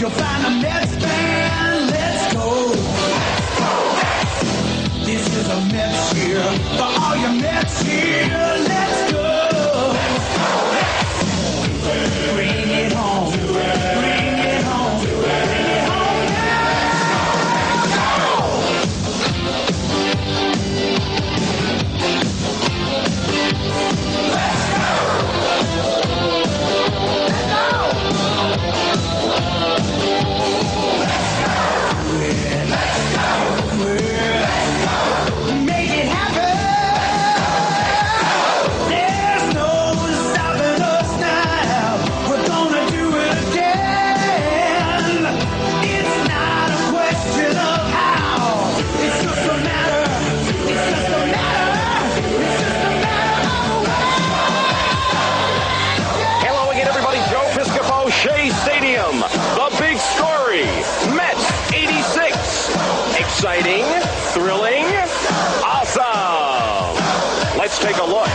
You'll find a Mets fan. Let's go. This is a Mets year for all your Mets here. Let's go. Bring it home. Bring it home. Bring it home exciting, thrilling, awesome. Let's take a look.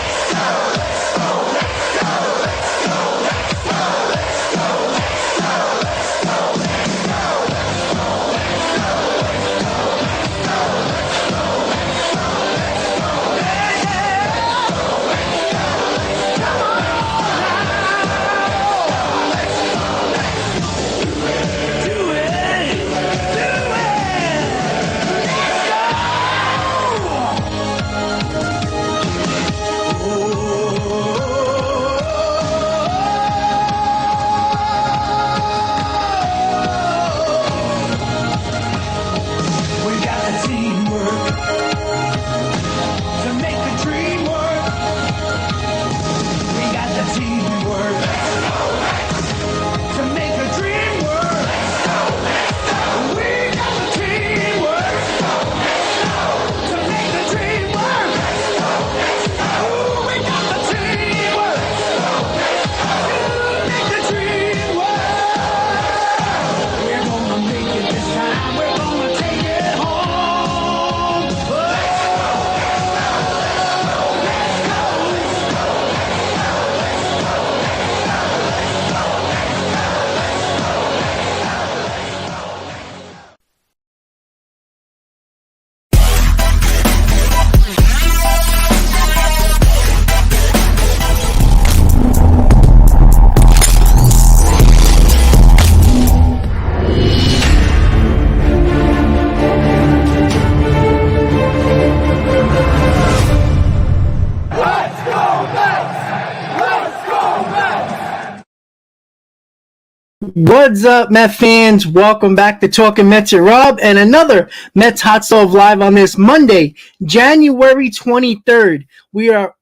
What's up, Met fans? Welcome back to Talking Mets with Rob and another Mets Hot Stove Live on this Monday, January 23rd. We are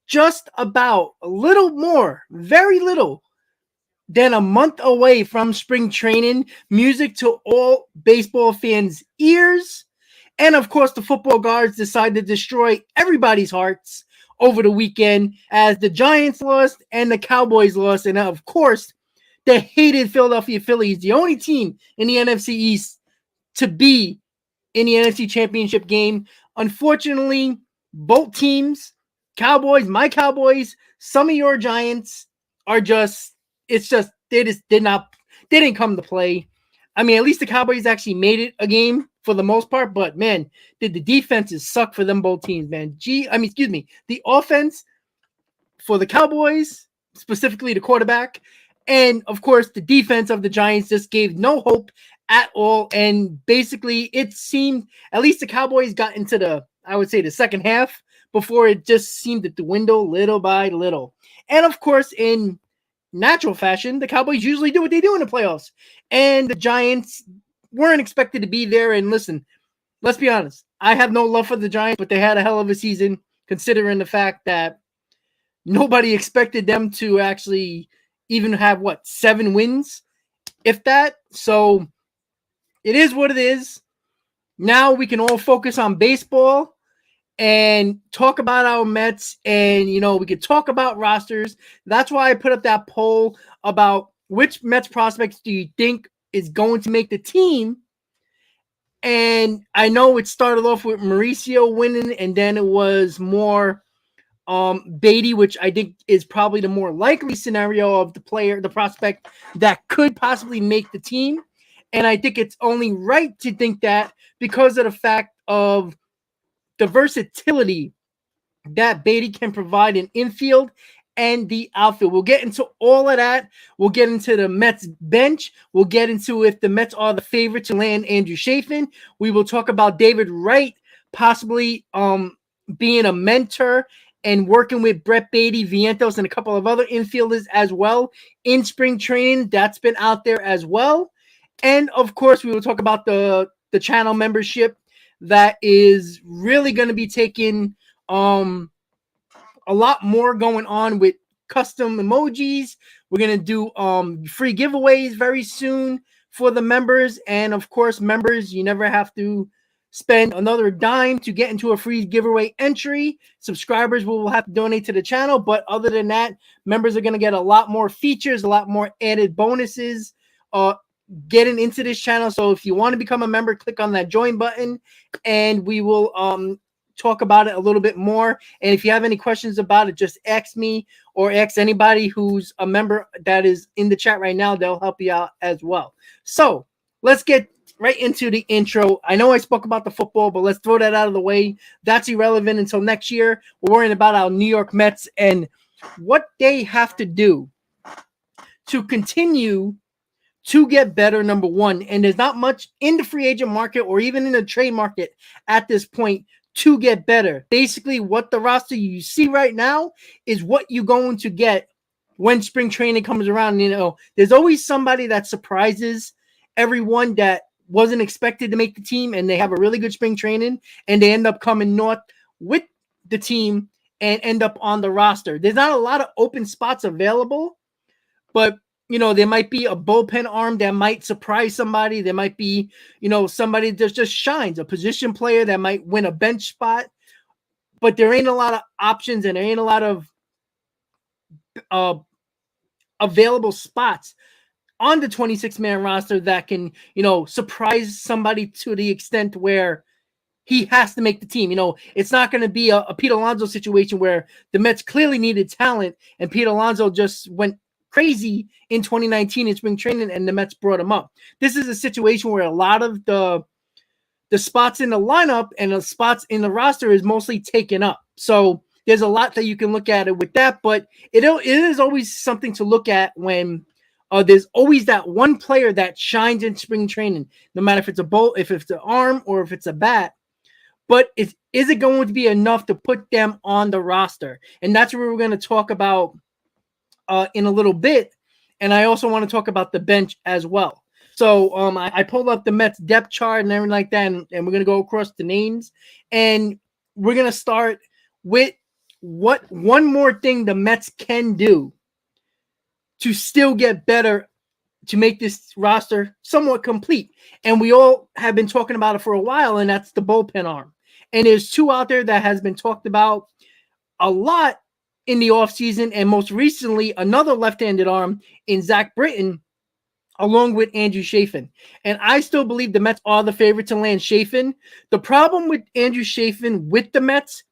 just about a little more, very little, than a month away from spring training. Music to all baseball fans' ears. And, of course, the football gods decided to destroy everybody's hearts over the weekend as the Giants lost and the Cowboys lost. And, of course, the hated Philadelphia Phillies, the only team in the NFC East to be in the NFC Championship game. Unfortunately, both teams, Cowboys, my Cowboys, some of your Giants are just, they didn't come to play. I mean, at least the Cowboys actually made it a game for the most part, but man, did the defenses suck for them both teams, man. The offense for the Cowboys, specifically the quarterback, and, of course, the defense of the Giants just gave no hope at all. And basically, it seemed, at least the Cowboys got into the second half before it just seemed to dwindle little by little. And, of course, in natural fashion, the Cowboys usually do what they do in the playoffs. And the Giants weren't expected to be there. And listen, let's be honest. I have no love for the Giants, but they had a hell of a season considering the fact that nobody expected them to actually even have, 7 wins, if that. So it is what it is. Now we can all focus on baseball and talk about our Mets, and we could talk about rosters. That's why I put up that poll about which Mets prospects do you think is going to make the team. And I know it started off with Mauricio winning, and then it was more Beatty, which I think is probably the more likely scenario of the prospect that could possibly make the team. And I think it's only right to think that because of the fact of the versatility that Beatty can provide in infield and the outfield. We'll get into all of that. We'll get into the Mets bench. We'll get into if the Mets are the favorite to land Andrew Chafin. We will talk about David Wright possibly being a mentor and working with Brett Beatty, Vientos, and a couple of other infielders as well in spring training. That's been out there as well. And, of course, we will talk about the channel membership that is really going to be taking a lot more going on with custom emojis. We're going to do free giveaways very soon for the members. And, of course, members, you never have to spend another dime to get into a free giveaway entry. Subscribers will have to donate to the channel. But other than that, members are going to get a lot more features, a lot more added bonuses getting into this channel. So if you want to become a member, click on that join button and we will talk about it a little bit more. And if you have any questions about it, just ask me or ask anybody who's a member that is in the chat right now. They'll help you out as well. So let's get right into the intro. I know I spoke about the football, but let's throw that out of the way. That's irrelevant until next year. We're worrying about our New York Mets and what they have to do to continue to get better, number one. And there's not much in the free agent market or even in the trade market at this point to get better. Basically, what the roster you see right now is what you're going to get when spring training comes around. There's always somebody that surprises everyone that wasn't expected to make the team, and they have a really good spring training, and they end up coming north with the team and end up on the roster. There's not a lot of open spots available, but there might be a bullpen arm that might surprise somebody. There might be, somebody that just shines, a position player that might win a bench spot. But there ain't a lot of options and there ain't a lot of available spots on the 26-man roster that can, surprise somebody to the extent where he has to make the team. It's not going to be a Pete Alonso situation where the Mets clearly needed talent and Pete Alonso just went crazy in 2019 in spring training and the Mets brought him up. This is a situation where a lot of the spots in the lineup and the spots in the roster is mostly taken up. So there's a lot that you can look at it with that, but it is always something to look at when there's always that one player that shines in spring training, no matter if it's a ball, if it's an arm or if it's a bat. But is it going to be enough to put them on the roster? And that's where we're going to talk about in a little bit. And I also want to talk about the bench as well. So I pulled up the Mets depth chart and everything like that, and we're going to go across the names. And we're going to start with what one more thing the Mets can do to still get better to make this roster somewhat complete. And we all have been talking about it for a while, and that's the bullpen arm. And there's two out there that has been talked about a lot in the offseason, and most recently, another left-handed arm in Zach Britton, along with Andrew Chafin. And I still believe the Mets are the favorite to land Chafin. The problem with Andrew Chafin with the Mets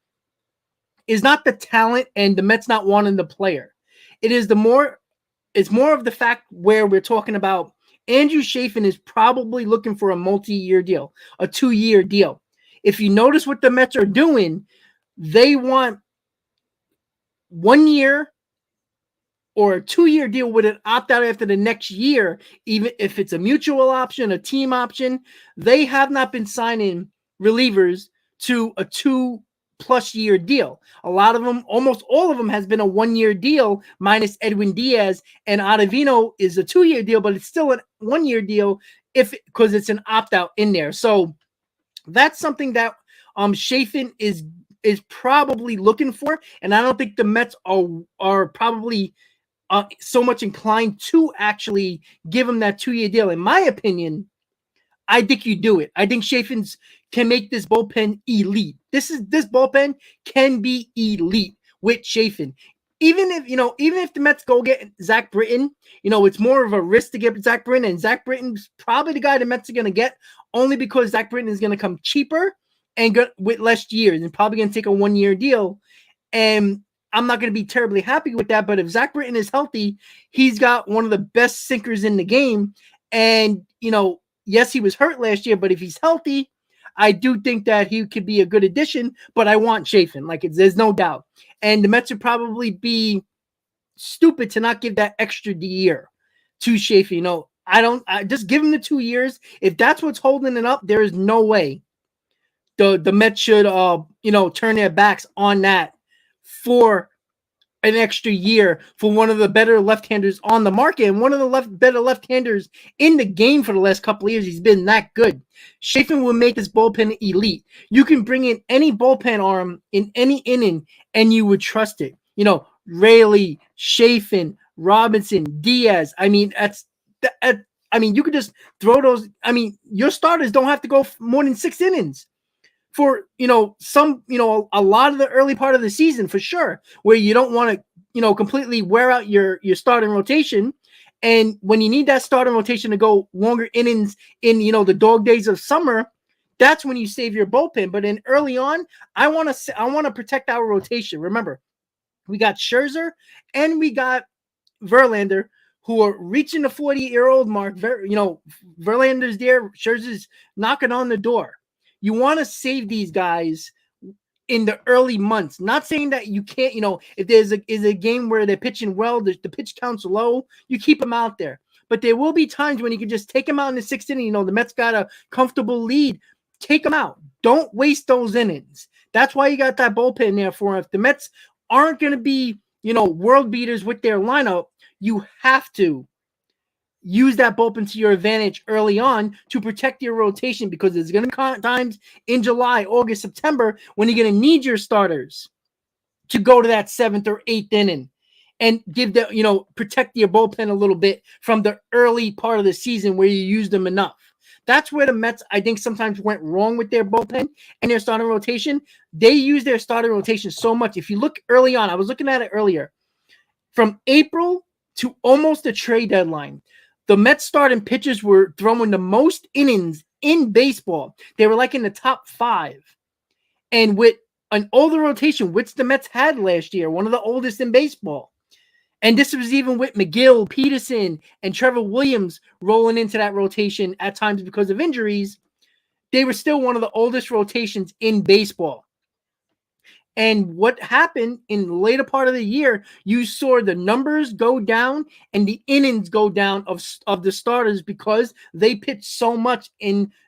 is not the talent and the Mets not wanting the player. It's more of the fact where we're talking about Andrew Chafin is probably looking for a multi-year deal, a 2-year deal. If you notice what the Mets are doing, they want 1 year or a 2-year deal with an opt-out after the next year, even if it's a mutual option, a team option. They have not been signing relievers to a 2 plus year deal. A lot of them, almost all of them, has been a 1 year deal, minus Edwin Diaz, and Ottavino is a 2 year deal, but it's still a 1 year deal because it's an opt out in there. So that's something that Chafin is probably looking for, and I don't think the Mets are probably so much inclined to actually give him that 2 year deal. In my opinion, I think you do it. I think Chafin's can make this bullpen elite. This bullpen can be elite with Chafin. Even if the Mets go get Zach Britton, it's more of a risk to get Zach Britton, and Zach Britton's probably the guy the Mets are going to get only because Zach Britton is going to come cheaper and with less years and probably going to take a 1 year deal. And I'm not going to be terribly happy with that. But if Zach Britton is healthy, he's got one of the best sinkers in the game. And, yes, he was hurt last year, but if he's healthy, I do think that he could be a good addition. But I want Chafin, there's no doubt. And the Mets would probably be stupid to not give that extra year to Chafin. I just give him the 2 years. If that's what's holding it up, there is no way the Mets should turn their backs on that for an extra year for one of the better left-handers on the market and one of the better left-handers in the game for the last couple of years. He's been that good. Chafin will make this bullpen elite. You can bring in any bullpen arm in any inning and you would trust it. Raley, Chafin, Robinson, Diaz. I mean, you could just throw those. I mean, your starters don't have to go more than 6 innings for, a lot of the early part of the season, for sure, where you don't want to, completely wear out your starting rotation. And when you need that starting rotation to go longer innings in, the dog days of summer, that's when you save your bullpen. But in early on, I want to protect our rotation. Remember, we got Scherzer and we got Verlander, who are reaching the 40-year-old mark. Verlander's there. Scherzer's knocking on the door. You want to save these guys in the early months. Not saying that you can't, if there's a game where they're pitching well, the pitch count's low, you keep them out there. But there will be times when you can just take them out in the 6th inning. The Mets got a comfortable lead. Take them out. Don't waste those innings. That's why you got that bullpen there for them. If the Mets aren't going to be, world beaters with their lineup, you have to use that bullpen to your advantage early on to protect your rotation, because there's going to be times in July, August, September when you're going to need your starters to go to that 7th or 8th inning and give protect your bullpen a little bit from the early part of the season where you use them enough. That's where the Mets, I think, sometimes went wrong with their bullpen and their starting rotation. They use their starting rotation so much. If you look early on, I was looking at it earlier, from April to almost the trade deadline, the Mets starting pitchers were throwing the most innings in baseball. They were in the top 5. And with an older rotation, which the Mets had last year, one of the oldest in baseball. And this was even with McGill, Peterson, and Trevor Williams rolling into that rotation at times because of injuries. They were still one of the oldest rotations in baseball. And what happened in the later part of the year, you saw the numbers go down and the innings go down of the starters because they pitched so much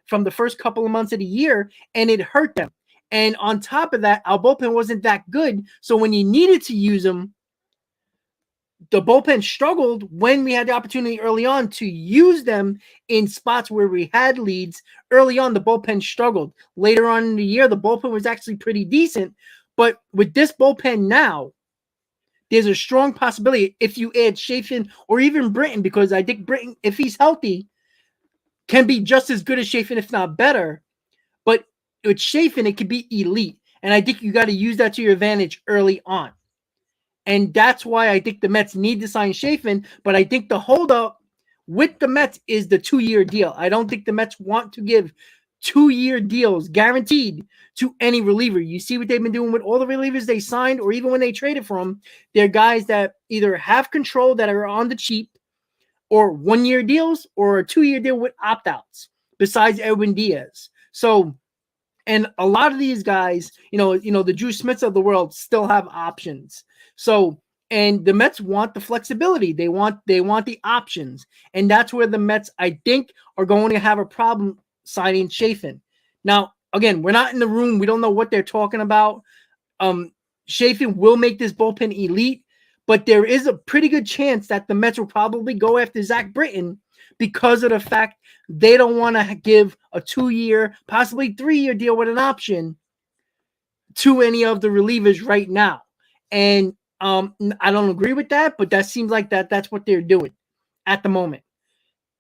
from the first couple of months of the year, and it hurt them. And on top of that, our bullpen wasn't that good. So when you needed to use them, the bullpen struggled when we had the opportunity early on to use them in spots where we had leads. Early on, the bullpen struggled. Later on in the year, the bullpen was actually pretty decent. But with this bullpen now, there's a strong possibility if you add Chafin or even Britton, because I think Britton, if he's healthy, can be just as good as Chafin, if not better. But with Chafin, it could be elite. And I think you got to use that to your advantage early on. And that's why I think the Mets need to sign Chafin. But I think the holdup with the Mets is the 2-year deal. I don't think the Mets want to give 2-year deals guaranteed to any reliever. You see what they've been doing with all the relievers they signed, or even when they traded for them. They're guys that either have control that are on the cheap, or 1-year deals, or a 2-year deal with opt-outs, besides Edwin Diaz. So, and a lot of these guys, the Drew Smiths of the world still have options. So, and the Mets want the flexibility. They want the options. And that's where the Mets, I think, are going to have a problem signing Chafin. Now, again, we're not in the room. We don't know what they're talking about. Chafin will make this bullpen elite, but there is a pretty good chance that the Mets will probably go after Zach Britton because of the fact they don't want to give a 2-year, possibly 3-year deal with an option to any of the relievers right now. And I don't agree with that, but that seems like that's what they're doing at the moment.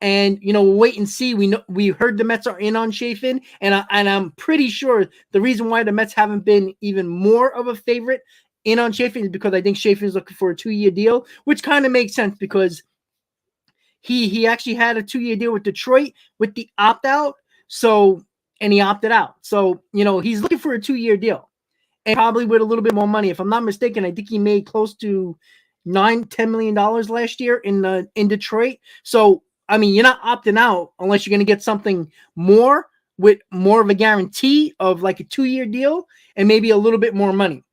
And we'll wait and see. We heard the Mets are in on Chafin, and I'm pretty sure the reason why the Mets haven't been even more of a favorite in on Chafin is because I think Chafin is looking for a 2-year deal, which kind of makes sense because he actually had a 2-year deal with Detroit with the opt out, and he opted out. So he's looking for a 2-year deal, and probably with a little bit more money. If I'm not mistaken, I think he made close to $10 million last year in Detroit. So I mean, you're not opting out unless you're going to get something more with more of a guarantee of like a 2-year deal and maybe a little bit more money.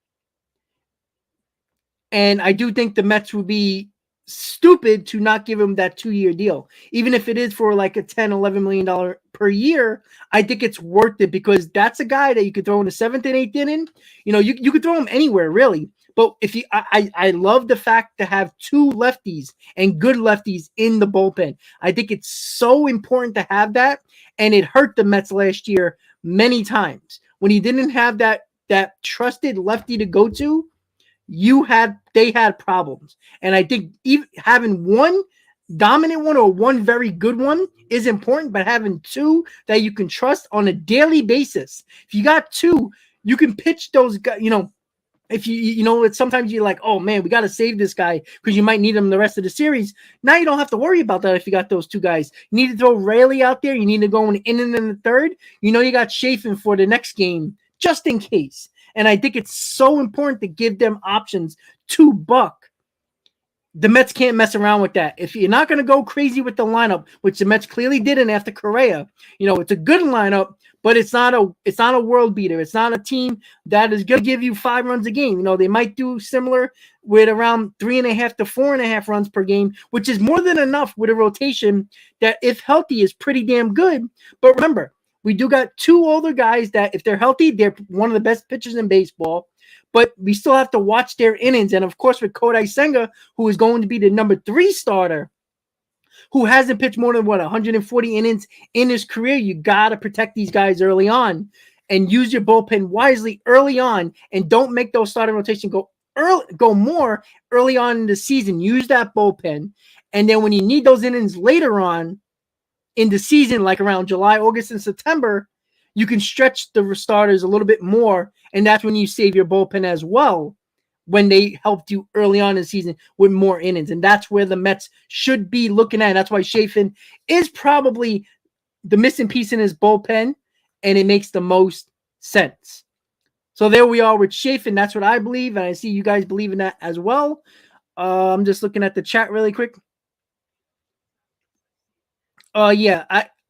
And I do think the Mets would be stupid to not give him that 2-year deal. Even if it is for like a $10, $11 million per year, I think it's worth it because that's a guy that you could throw in the 7th and 8th inning. You could throw him anywhere, really. But I love the fact to have 2 lefties and good lefties in the bullpen. I think it's so important to have that, and it hurt the Mets last year many times when he didn't have that trusted lefty to go to. They had problems, and I think even having one dominant one or one very good one is important, but having 2 that you can trust on a daily basis. If you got 2, you can pitch those guys. If it's sometimes you're like, oh man, we got to save this guy because you might need him the rest of the series. Now you don't have to worry about that if you got those 2 guys. You need to throw Rayleigh out there. You need to go in and in the 3rd. You got Chafin for the next game just in case. And I think it's so important to give them options to buck. The Mets can't mess around with that. If you're not going to go crazy with the lineup, which the Mets clearly didn't after Correa, it's a good lineup, but it's not a world beater. It's not a team that is going to give you 5 runs a game. They might do similar with around 3.5 to 4.5 runs per game, which is more than enough with a rotation that, if healthy, is pretty damn good. But remember, we do got 2 older guys that, if they're healthy, they're one of the best pitchers in baseball. But we still have to watch their innings. And, of course, with Kodai Senga, who is going to be the number 3 starter, who hasn't pitched more than, 140 innings in his career, you got to protect these guys early on and use your bullpen wisely early on, and don't make those starting rotation go more early on in the season. Use that bullpen. And then when you need those innings later on in the season, like around July, August, and September, you can stretch the starters a little bit more, and that's when you save your bullpen as well, when they helped you early on in the season with more innings. And that's where the Mets should be looking at. That's why Chafin is probably the missing piece in his bullpen, and it makes the most sense. So there we are with Chafin. That's what I believe, and I see you guys believe in that as well. I'm just looking at the chat really quick.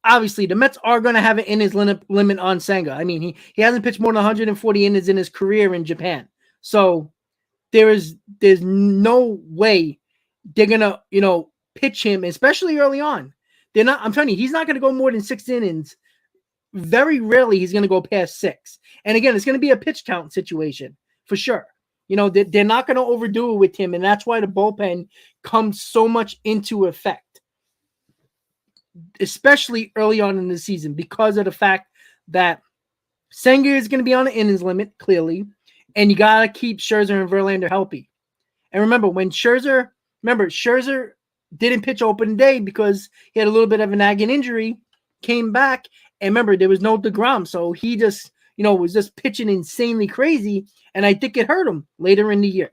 Obviously, the Mets are going to have an innings limit on Senga. I mean, he hasn't pitched more than 140 innings in his career in Japan. So there's no way they're going to, pitch him, especially early on. They're not. I'm telling you, he's not going to go more than 6 innings. Very rarely he's going to go past 6. And again, it's going to be a pitch count situation for sure. They're not going to overdo it with him, and that's why the bullpen comes so much into effect, especially early on in the season, because of the fact that Senga is going to be on the innings limit, clearly, and you got to keep Scherzer and Verlander healthy. And remember, Scherzer didn't pitch opening day because he had a little bit of a nagging injury, came back, and remember, there was no DeGrom, so he just, was just pitching insanely crazy, and I think it hurt him later in the year.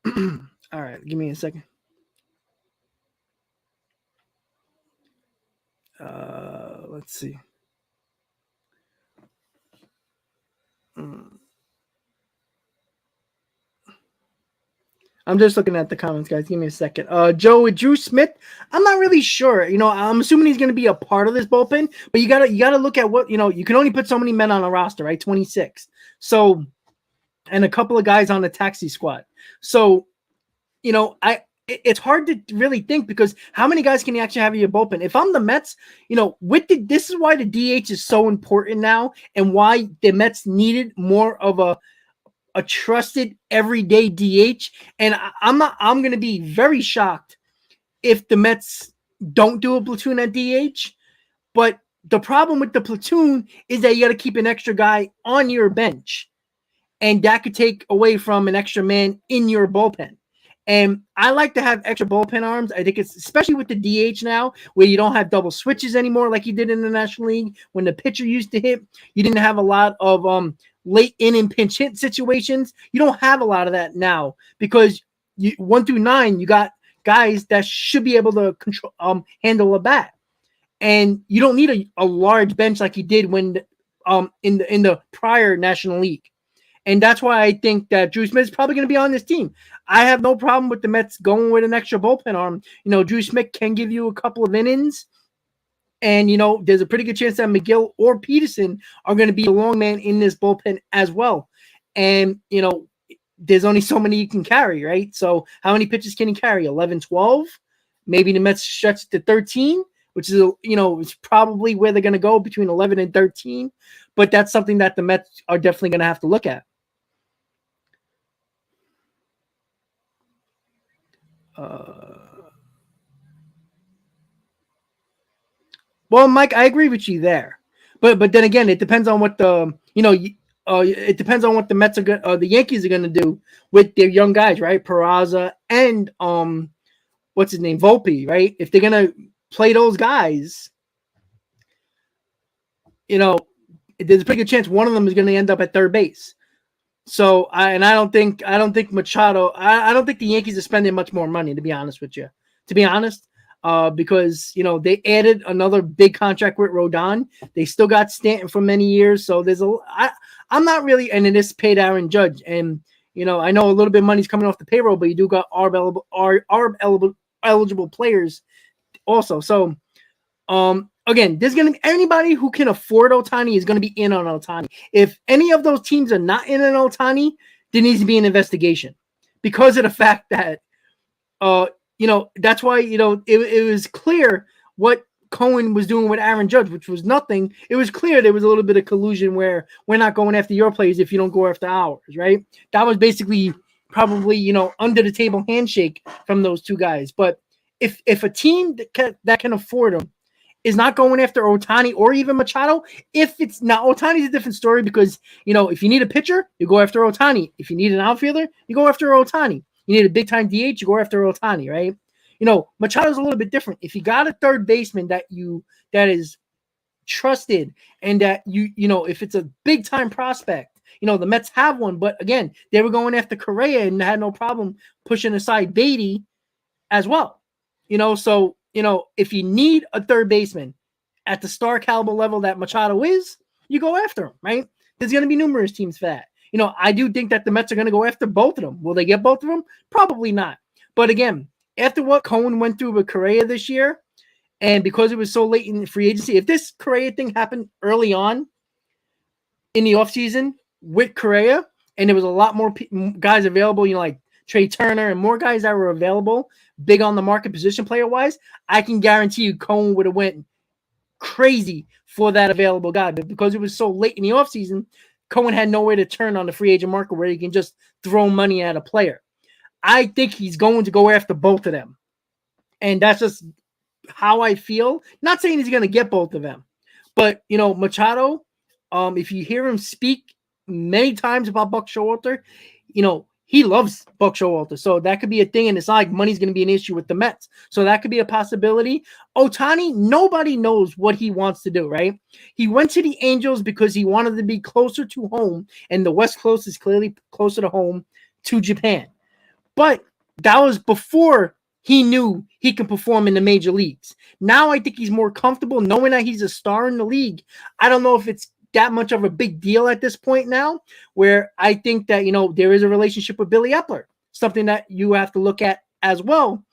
All right, give me a second. Let's see. I'm just looking at the comments, guys. Give me a second. Joe, with Drew Smith, I'm not really sure. I'm assuming he's going to be a part of this bullpen, but you gotta look at what, you can only put so many men on a roster, right? 26. So, and a couple of guys on the taxi squad. So, it's hard to really think because how many guys can you actually have in your bullpen? If I'm the Mets, this is why the DH is so important now and why the Mets needed more of a trusted everyday DH. And I'm going to be very shocked if the Mets don't do a platoon at DH. But the problem with the platoon is that you got to keep an extra guy on your bench. And that could take away from an extra man in your bullpen. And I like to have extra bullpen arms. I think it's especially with the DH now, where you don't have double switches anymore like you did in the National League. When the pitcher used to hit, you didn't have a lot of late inning pinch hit situations. You don't have a lot of that now because 1 through 9, you got guys that should be able to control handle a bat, and you don't need a large bench like you did when in the prior National League. And that's why I think that Drew Smith is probably going to be on this team. I have no problem with the Mets going with an extra bullpen arm. Drew Smith can give you a couple of innings. And, there's a pretty good chance that McGill or Peterson are going to be a long man in this bullpen as well. And, there's only so many you can carry, right? So how many pitches can you carry? 11, 12? Maybe the Mets stretch it to 13, which is, it's probably where they're going to go between 11 and 13. But that's something that the Mets are definitely going to have to look at. Well, Mike, I agree with you there, but then again, it depends on what it depends on what the Mets are the Yankees are going to do with their young guys, right? Peraza and what's his name, Volpe, right? If they're going to play those guys, there's a pretty good chance one of them is going to end up at third base. So I don't think Machado. I don't think the Yankees are spending much more money, to be honest with you. To be honest, because they added another big contract with Rodon. They still got Stanton for many years, so I'm not really, and it is paid Aaron Judge, and I know a little bit of money's coming off the payroll, but you do got ARB eligible players also. So again, there's going to be anybody who can afford Ohtani is going to be in on Ohtani. If any of those teams are not in on Ohtani, there needs to be an investigation because of the fact that, that's why, it was clear what Cohen was doing with Aaron Judge, which was nothing. It was clear there was a little bit of collusion where we're not going after your players if you don't go after ours, right? That was basically probably, under the table handshake from those two guys. But if a team that can afford them is not going after Ohtani or even Machado, if it's now Ohtani's a different story because, if you need a pitcher, you go after Ohtani. If you need an outfielder, you go after Ohtani. You need a big time DH, you go after Ohtani, right? Machado's a little bit different. If you got a third baseman that is trusted and that if it's a big time prospect, the Mets have one, but again, they were going after Correa and had no problem pushing aside Beatty as well. So if you need a third baseman at the star caliber level that Machado is, you go after him, right? There's going to be numerous teams for that. I do think that the Mets are going to go after both of them. Will they get both of them? Probably not. But again, after what Cohen went through with Correa this year, and because it was so late in the free agency, if this Correa thing happened early on in the offseason with Correa, and there was a lot more guys available, like Trey Turner and more guys that were available, big on the market position player-wise, I can guarantee you Cohen would have went crazy for that available guy. But because it was so late in the offseason, Cohen had nowhere to turn on the free agent market where he can just throw money at a player. I think he's going to go after both of them. And that's just how I feel. Not saying he's going to get both of them. But, Machado, if you hear him speak many times about Buck Showalter, he loves Buck Showalter. So that could be a thing. And it's not like money's going to be an issue with the Mets. So that could be a possibility. Ohtani, nobody knows what he wants to do, right? He went to the Angels because he wanted to be closer to home. And the West Coast is clearly closer to home to Japan. But that was before he knew he could perform in the major leagues. Now I think he's more comfortable knowing that he's a star in the league. I don't know if it's that much of a big deal at this point now, where I think that, there is a relationship with Billy Epler, something that you have to look at as well,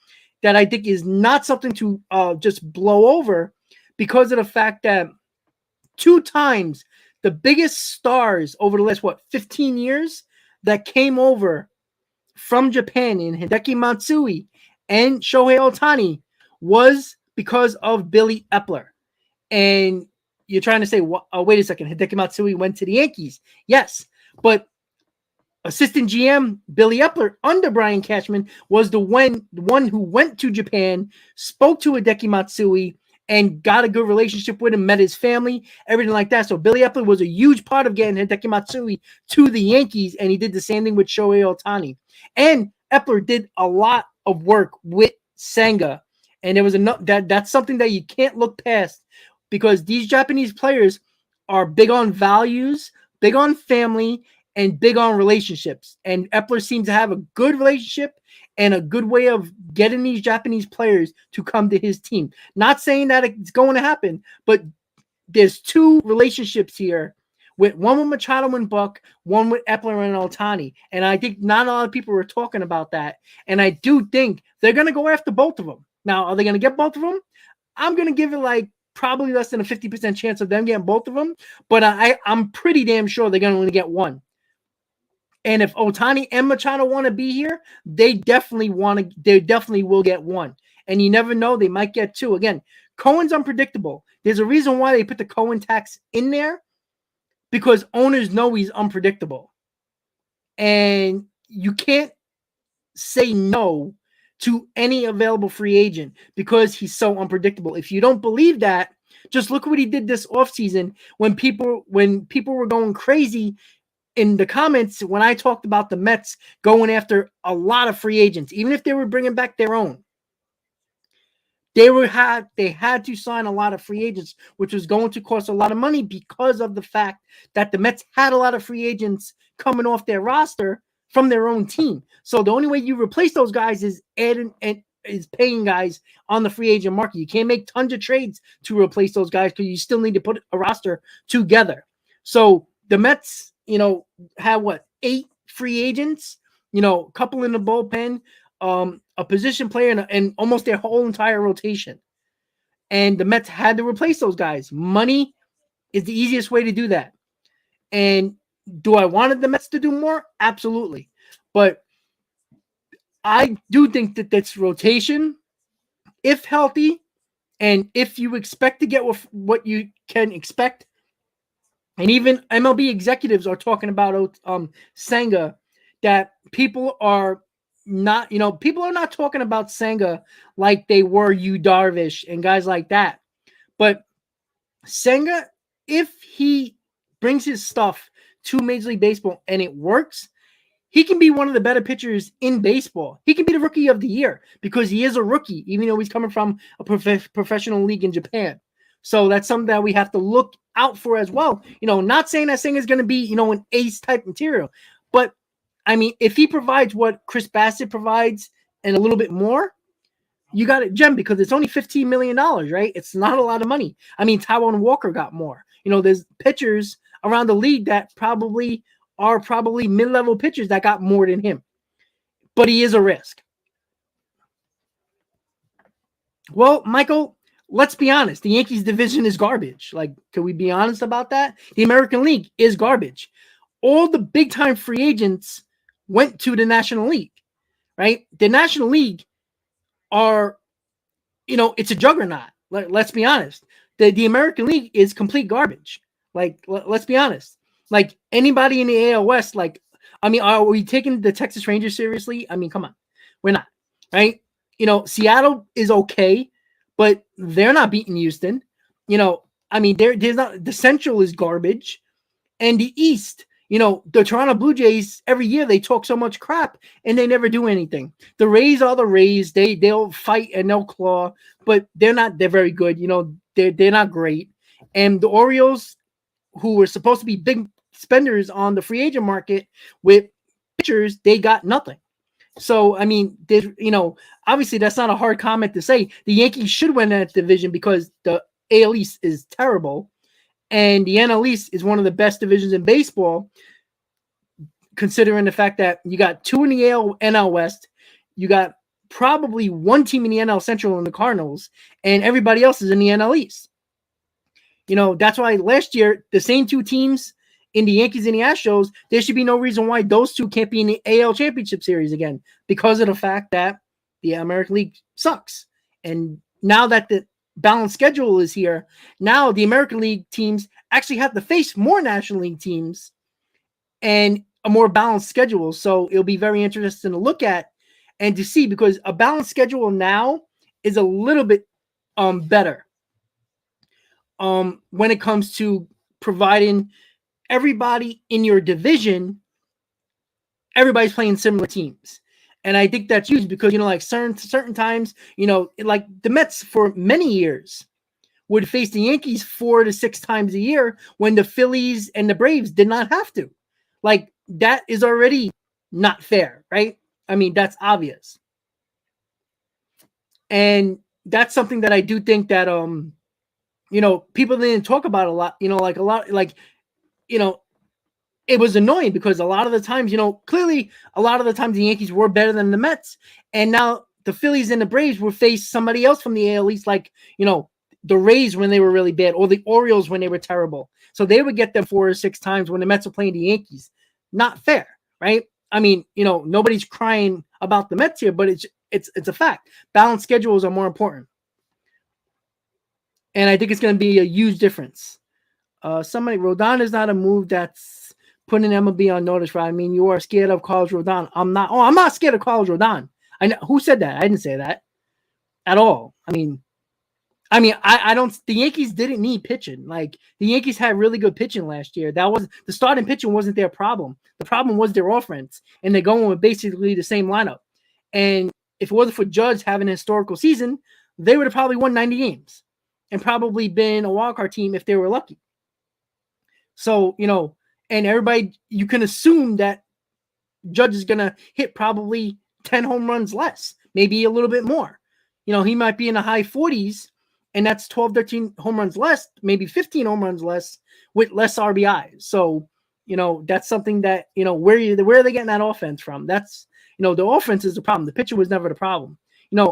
that I think is not something to just blow over because of the fact that 2 times the biggest stars over the last, 15 years that came over from Japan in Hideki Matsui and Shohei Ohtani was because of Billy Epler. And you're trying to say, oh, wait a second, Hideki Matsui went to the Yankees. Yes, but assistant GM Billy Epler under Brian Cashman was the one who went to Japan, spoke to Hideki Matsui, and got a good relationship with him, met his family, everything like that. So Billy Epler was a huge part of getting Hideki Matsui to the Yankees, and he did the same thing with Shohei Ohtani. And Epler did a lot of work with Senga, and there was that's something that you can't look past, because these Japanese players are big on values, big on family, and big on relationships. And Epler seems to have a good relationship and a good way of getting these Japanese players to come to his team. Not saying that it's going to happen, but there's two relationships here, with one with Machado and Buck, one with Epler and Ohtani. And I think not a lot of people were talking about that. And I do think they're going to go after both of them. Now, are they going to get both of them? I'm going to give it like probably less than a 50% chance of them getting both of them. But I'm pretty damn sure they're going to only get one. And if Ohtani and Machado want to be here, they definitely will get one. And you never know, they might get two. Again, Cohen's unpredictable. There's a reason why they put the Cohen tax in there, because owners know he's unpredictable. And you can't say no to any available free agent because he's so unpredictable. If you don't believe that, just look what he did this offseason when people were going crazy in the comments when I talked about the Mets going after a lot of free agents, even if they were bringing back their own. They had to sign a lot of free agents, which was going to cost a lot of money because of the fact that the Mets had a lot of free agents coming off their roster from their own team. So the only way you replace those guys is paying guys on the free agent market. You can't make tons of trades to replace those guys because you still need to put a roster together. So the Mets, have 8 free agents, a couple in the bullpen, a position player, and almost their whole entire rotation. And the Mets had to replace those guys. Money is the easiest way to do that. And do I wanted the Mets to do more? Absolutely. But I do think that that's rotation, if healthy, and if you expect to get what you can expect. And even MLB executives are talking about Senga, that people are not talking about Senga like they were Yu Darvish and guys like that. But Senga, if he brings his stuff to Major League Baseball and it works, he can be one of the better pitchers in baseball. He can be the rookie of the year because he is a rookie, even though he's coming from a professional league in Japan. So that's something that we have to look out for as well. Not saying that Senga is going to be, an ace type material, but I mean, if he provides what Chris Bassett provides and a little bit more, you got it, Gem, because it's only $15 million, right? It's not a lot of money. I mean, Taijuan Walker got more. There's pitchers around the league that probably mid-level pitchers that got more than him, but he is a risk. Well, Michael, let's be honest. The Yankees division is garbage. Like, can we be honest about that? The American League is garbage. All the big-time free agents went to the National League, right? The National League are, it's a juggernaut. Let's be honest. The American League is complete garbage. Like, let's be honest. Like, anybody in the AL West, are we taking the Texas Rangers seriously? I mean, come on. We're not, right? Seattle is okay, but they're not beating Houston. There's not, the Central is garbage. And the East, the Toronto Blue Jays, every year they talk so much crap and they never do anything. The Rays are the Rays. They'll fight and they'll claw, but they're very good. They're not great. And the Orioles, who were supposed to be big spenders on the free agent market with pitchers, they got nothing. So, I mean, obviously that's not a hard comment to say. The Yankees should win that division because the AL East is terrible. And the NL East is one of the best divisions in baseball, considering the fact that you got 2 in the NL West, you got probably 1 team in the NL Central in the Cardinals, and everybody else is in the NL East. That's why last year, the same 2 teams in the Yankees and the Astros, there should be no reason why those 2 can't be in the AL Championship Series again, because of the fact that the American League sucks. And now that the balanced schedule is here, now the American League teams actually have to face more National League teams and a more balanced schedule. So it'll be very interesting to look at and to see, because a balanced schedule now is a little bit better when it comes to providing everybody in your division, everybody's playing similar teams. And I think that's huge because, like certain times, like the Mets for many years would face the Yankees 4 to 6 times a year when the Phillies and the Braves did not have to. Like, that is already not fair, right? I mean, that's obvious. And that's something that I do think that, people didn't talk about a lot, it was annoying because a lot of the times, clearly a lot of the times the Yankees were better than the Mets. And now the Phillies and the Braves would face somebody else from the AL East, like, the Rays when they were really bad, or the Orioles when they were terrible. So they would get them 4 or 6 times when the Mets were playing the Yankees. Not fair, right? I mean, nobody's crying about the Mets here, but it's a fact. Balanced schedules are more important. And I think it's going to be a huge difference. Rodon is not a move that's putting MLB on notice, right? I mean, you are scared of Carlos Rodon. I'm not scared of Carlos Rodon. I know who said that. I didn't say that at all. I mean, I don't. The Yankees didn't need pitching. Like, the Yankees had really good pitching last year. That was the starting pitching wasn't their problem. The problem was their offense, and they're going with basically the same lineup. And if it wasn't for Judge having a historical season, they would have probably won 90 games and probably been a wildcard team if they were lucky. So, and everybody, you can assume that Judge is gonna hit probably 10 home runs less, maybe a little bit more. He might be in the high 40s. And that's 12, 13 home runs less, maybe 15 home runs less with less RBIs. So, that's something that, where are they getting that offense from? That's, the offense is the problem. The pitcher was never the problem.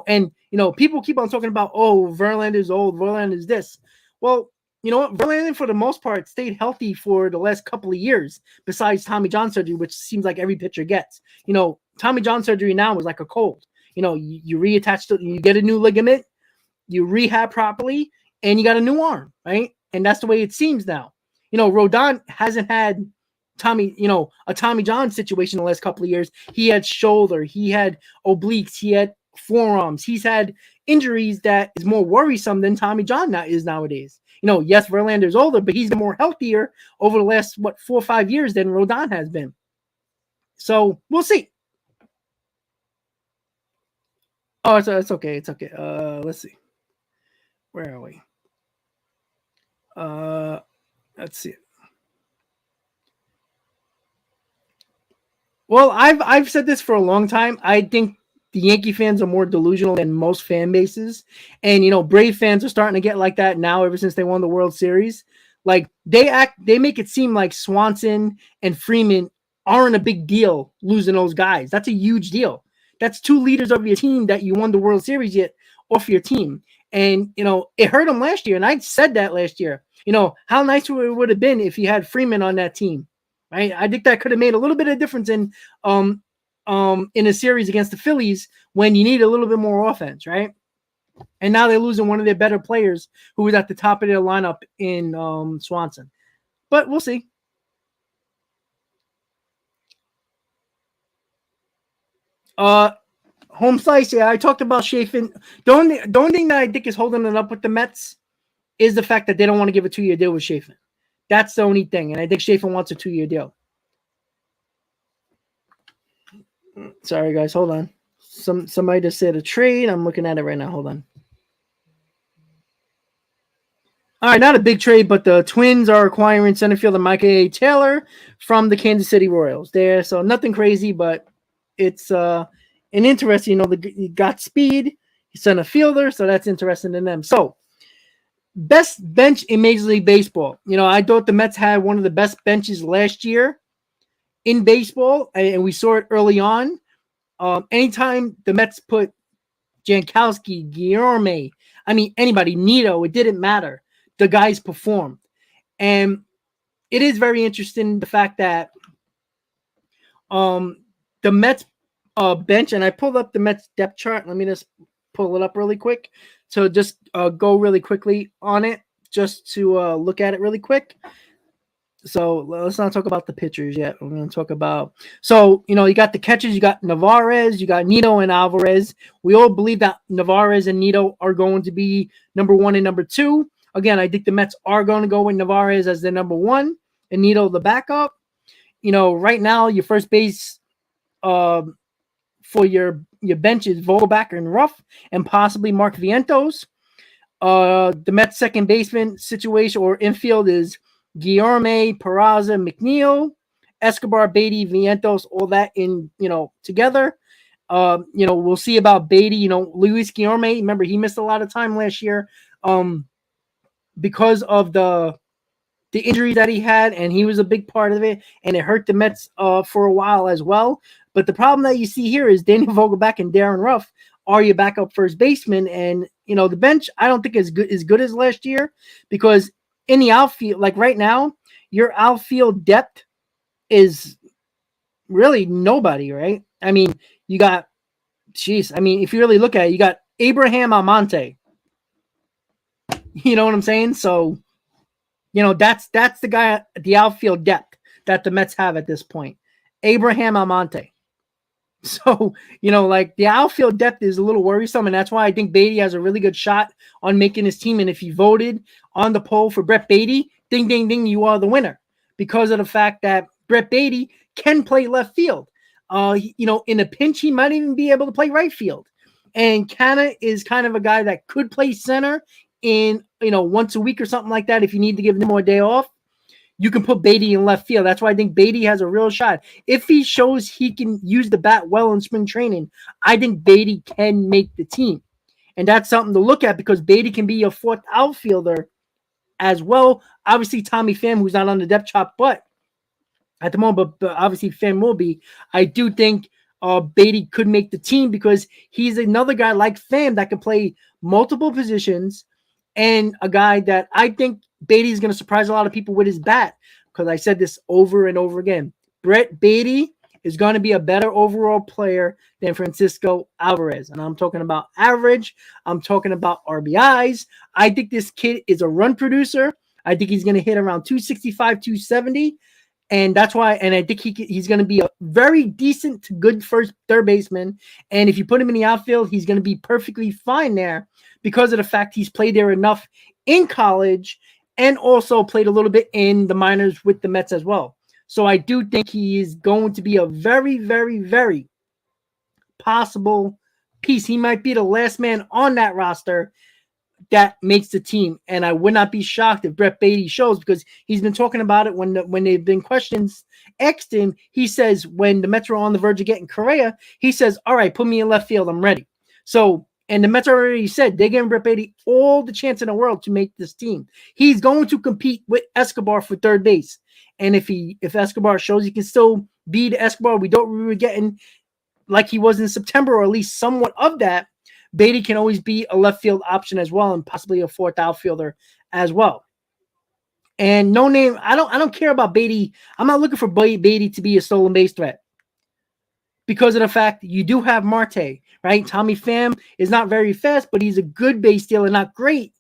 And people keep on talking about, Verlander is old, Verlander is this. Well, you know what? Verlander, for the most part, stayed healthy for the last couple of years, besides Tommy John surgery, which seems like every pitcher gets. Tommy John surgery now is like a cold. You reattach you get a new ligament, you rehab properly, and you got a new arm, right? And that's the way it seems now. Rodon hasn't had a Tommy John situation the last couple of years. He had shoulder, he had obliques, he had forearms. He's had injuries that is more worrisome than Tommy John is nowadays. Yes, Verlander's older, but he's been more healthier over the last, 4 or 5 years than Rodon has been. So we'll see. Oh, it's okay. It's okay. Let's see. Where are we? Let's see. Well, I've said this for a long time. I think the Yankee fans are more delusional than most fan bases. And, Brave fans are starting to get like that now ever since they won the World Series. Like, they make it seem like Swanson and Freeman aren't a big deal losing those guys. That's a huge deal. That's 2 leaders of your team that you won the World Series yet off your team. And, it hurt them last year. And I said that last year. How nice it would have been if you had Freeman on that team, right? I think that could have made a little bit of difference in a series against the Phillies when you need a little bit more offense, right? And now they're losing one of their better players who was at the top of their lineup in Swanson. But we'll see. Home slice, yeah, I talked about Chafin. The only thing that I think is holding it up with the Mets is the fact that they don't want to give a 2-year deal with Chafin. That's the only thing, and I think Chafin wants a 2-year deal. Sorry, guys, hold on. Somebody just said a trade. I'm looking at it right now. Hold on. All right, not a big trade, but the Twins are acquiring center fielder Mike A. Taylor from the Kansas City Royals. There, so nothing crazy, but it's an interesting. He got speed. He's center fielder, so that's interesting in them. So, best bench in Major League Baseball. I thought the Mets had one of the best benches last year in baseball, and we saw it early on. Anytime the Mets put Jankowski, Guillorme, anybody, Nito, it didn't matter. The guys performed. And it is very interesting, the fact that the Mets bench, and I pulled up the Mets depth chart. Let me just pull it up really quick. So just go really quickly on it, just to look at it really quick. So let's not talk about the pitchers yet. We're going to talk about, so, you got the catchers, you got Narvaez, you got Nito and Alvarez. We all believe that Narvaez and Nito are going to be number 1 and number 2. Again, I think the Mets are going to go with Narvaez as their number 1 and Nito the backup. Right now, your first base for your bench is Vogelback and Ruff and possibly Mark Vientos. The Mets second baseman situation or infield is Guillorme, Peraza, McNeil, Escobar, Beatty, Vientos, all that in, together. We'll see about Beatty. Luis Guillorme, remember, he missed a lot of time last year because of the injury that he had, and he was a big part of it, and it hurt the Mets for a while as well. But the problem that you see here is Daniel Vogelback and Darren Ruff are your backup first baseman, and the bench I don't think is good as last year, because in the outfield, like right now, your outfield depth is really nobody, right? I mean, you got, if you really look at it, you got Abraham Almonte. You know what I'm saying? So, that's the guy, the outfield depth that the Mets have at this point. Abraham Almonte. So, like the outfield depth is a little worrisome, and that's why I think Beatty has a really good shot on making his team. And if you voted on the poll for Brett Beatty, ding, ding, ding, you are the winner, because of the fact that Brett Beatty can play left field. In a pinch, he might even be able to play right field. And Canna is kind of a guy that could play center in, once a week or something like that. If you need to give him a day off, you can put Beatty in left field. That's why I think Beatty has a real shot. If he shows he can use the bat well in spring training, I think Beatty can make the team. And that's something to look at, because Beatty can be a fourth outfielder as well. Obviously, Tommy Pham, who's not on the depth chart, but at the moment, but obviously Pham will be. I do think Beatty could make the team, because he's another guy like Pham that can play multiple positions, and a guy that I think Beatty is going to surprise a lot of people with his bat, because I said this over and over again. Brett Beatty is going to be a better overall player than Francisco Alvarez. And I'm talking about average. I'm talking about RBIs. I think this kid is a run producer. I think he's going to hit around 265, 270. And that's why, and I think he's going to be a very decent to good third baseman. And if you put him in the outfield, he's going to be perfectly fine there, because of the fact he's played there enough in college and also played a little bit in the minors with the Mets as well. So I do think he is going to be a very, very, very possible piece. He might be the last man on that roster that makes the team. And I would not be shocked if Brett Beatty shows, because he's been talking about it when they've been questions asked him. He says when the Mets were on the verge of getting Correa, he says, all right, put me in left field. I'm ready. So, and the Mets already said they're giving Brett Beatty all the chance in the world to make this team. He's going to compete with Escobar for third base. And if Escobar shows he can still be the Escobar we were getting like he was in September, or at least somewhat of that, Beatty can always be a left field option as well, and possibly a fourth outfielder as well. And no name, I don't care about Beatty. I'm not looking for Beatty to be a stolen base threat, because of the fact you do have Marte, right? Tommy Pham is not very fast, but he's a good base stealer, not great.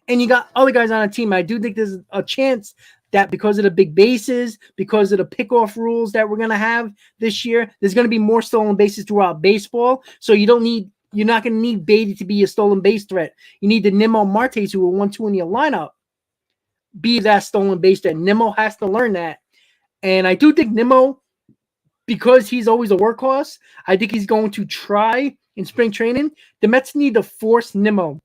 And you got other guys on the team. I do think there's a chance that because of the big bases, because of the pickoff rules that we're going to have this year, there's going to be more stolen bases throughout baseball. So you're not going to need Beatty to be a stolen base threat. You need the Nimmo Martes, who are 1-2 in your lineup, be that stolen base threat. Nimmo has to learn that. And I do think Nimmo, because he's always a workhorse, I think he's going to try in spring training. The Mets need to force Nimmo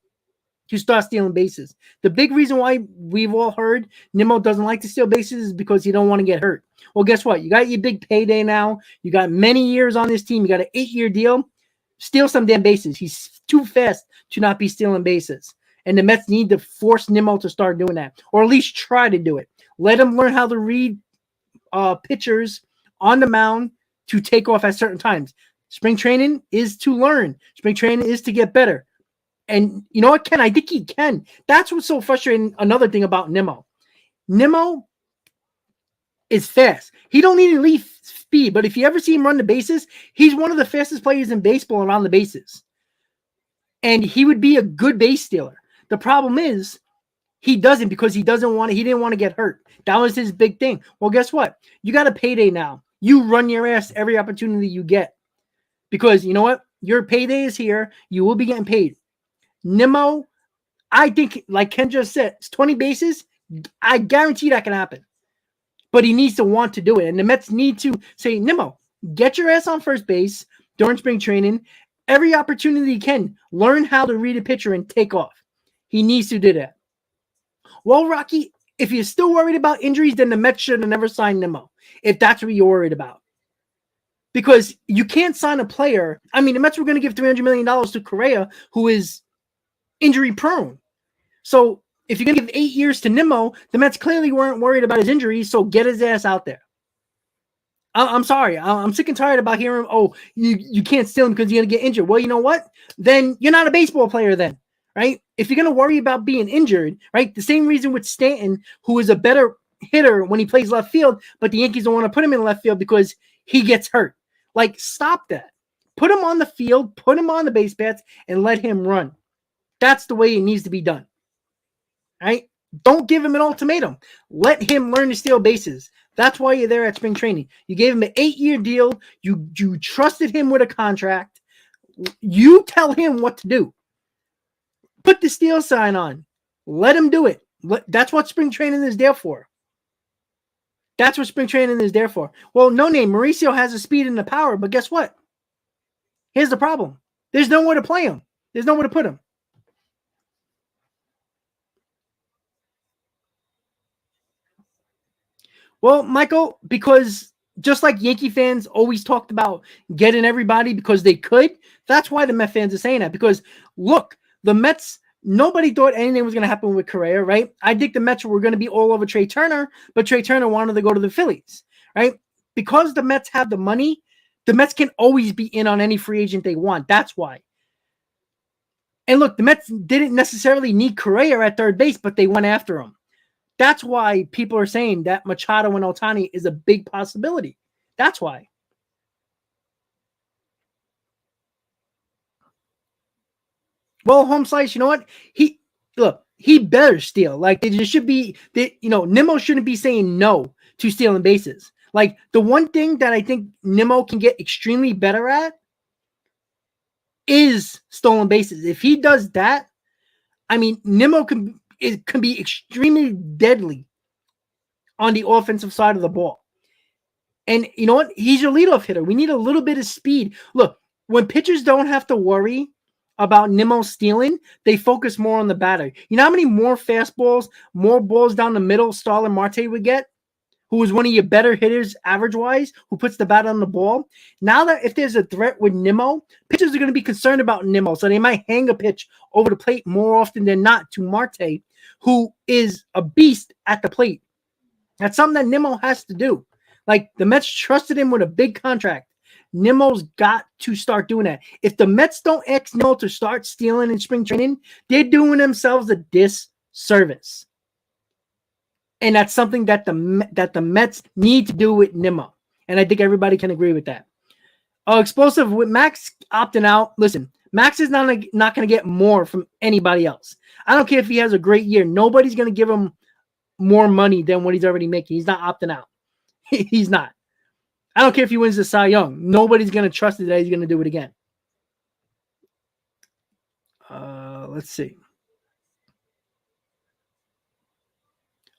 to start stealing bases. The big reason why we've all heard Nimmo doesn't like to steal bases is because he don't want to get hurt. Well, guess what? You got your big payday now. You got many years on this team. You got an 8-year deal. Steal some damn bases. He's too fast to not be stealing bases. And the Mets need to force Nimmo to start doing that, or at least try to do it. Let him learn how to read pitchers on the mound to take off at certain times. Spring training is to learn. Spring training is to get better. And you know what, Ken? I think he can. That's what's so frustrating. Another thing about Nimmo. Nimmo is fast. He don't need elite speed, but if you ever see him run the bases, he's one of the fastest players in baseball around the bases. And he would be a good base stealer. The problem is he doesn't, because he didn't want to get hurt. That was his big thing. Well, guess what? You got a payday now. You run your ass every opportunity you get. Because you know what? Your payday is here. You will be getting paid. Nimmo, I think, like Ken just said, it's 20 bases. I guarantee that can happen. But he needs to want to do it. And the Mets need to say, Nimmo, get your ass on first base during spring training. Every opportunity you can, learn how to read a pitcher and take off. He needs to do that. Well, Rocky, if you're still worried about injuries, then the Mets should have never signed Nimmo, if that's what you're worried about. Because you can't sign a player. I mean, the Mets were going to give $300 million to Correa, who is injury prone. So if you're going to give 8 years to Nimmo, the Mets clearly weren't worried about his injuries, so get his ass out there. I'm sorry. I'm sick and tired about hearing, oh, you can't steal him because you're going to get injured. Well, you know what? Then you're not a baseball player then, right? If you're going to worry about being injured, right? The same reason with Stanton, who is a better hitter when he plays left field, but the Yankees don't want to put him in left field because he gets hurt. Like, stop that. Put him on the field, put him on the base paths, and let him run. That's the way it needs to be done. Right? Don't give him an ultimatum. Let him learn to steal bases. That's why you're there at spring training. You gave him an 8-year deal. You trusted him with a contract. You tell him what to do. Put the steal sign on. Let him do it. That's what spring training is there for. That's what spring training is there for. Well, no name. Mauricio has the speed and the power, but guess what? Here's the problem. There's nowhere to play him. There's nowhere to put him. Well, Michael, because just like Yankee fans always talked about getting everybody because they could, that's why the Mets fans are saying that. Because, look, the Mets, nobody thought anything was going to happen with Correa, right? I think the Mets were going to be all over Trey Turner, but Trey Turner wanted to go to the Phillies, right? Because the Mets have the money, the Mets can always be in on any free agent they want. That's why. And look, the Mets didn't necessarily need Correa at third base, but they went after him. That's why people are saying that Machado and Ohtani is a big possibility. That's why. Well, home slice, you know what? He better steal. Like, there should be, Nimmo shouldn't be saying no to stealing bases. Like, the one thing that I think Nimmo can get extremely better at is stolen bases. If he does that, I mean, Nimmo can be extremely deadly on the offensive side of the ball. And you know what? He's your leadoff hitter. We need a little bit of speed. Look, when pitchers don't have to worry about Nimmo stealing, they focus more on the batter. You know how many more fastballs, more balls down the middle Starlin Marte would get? Who is one of your better hitters average-wise, who puts the bat on the ball. Now that if there's a threat with Nimmo, pitchers are going to be concerned about Nimmo, so they might hang a pitch over the plate more often than not to Marte, who is a beast at the plate. That's something that Nimmo has to do. Like, the Mets trusted him with a big contract. Nimmo's got to start doing that. If the Mets don't ask Nimmo to start stealing in spring training, they're doing themselves a disservice. And that's something that the Mets need to do with Nimmo. And I think everybody can agree with that. Explosive with Max opting out. Listen, Max is not going to get more from anybody else. I don't care if he has a great year. Nobody's going to give him more money than what he's already making. He's not opting out. He's not. I don't care if he wins the Cy Young. Nobody's going to trust that he's going to do it again. Let's see.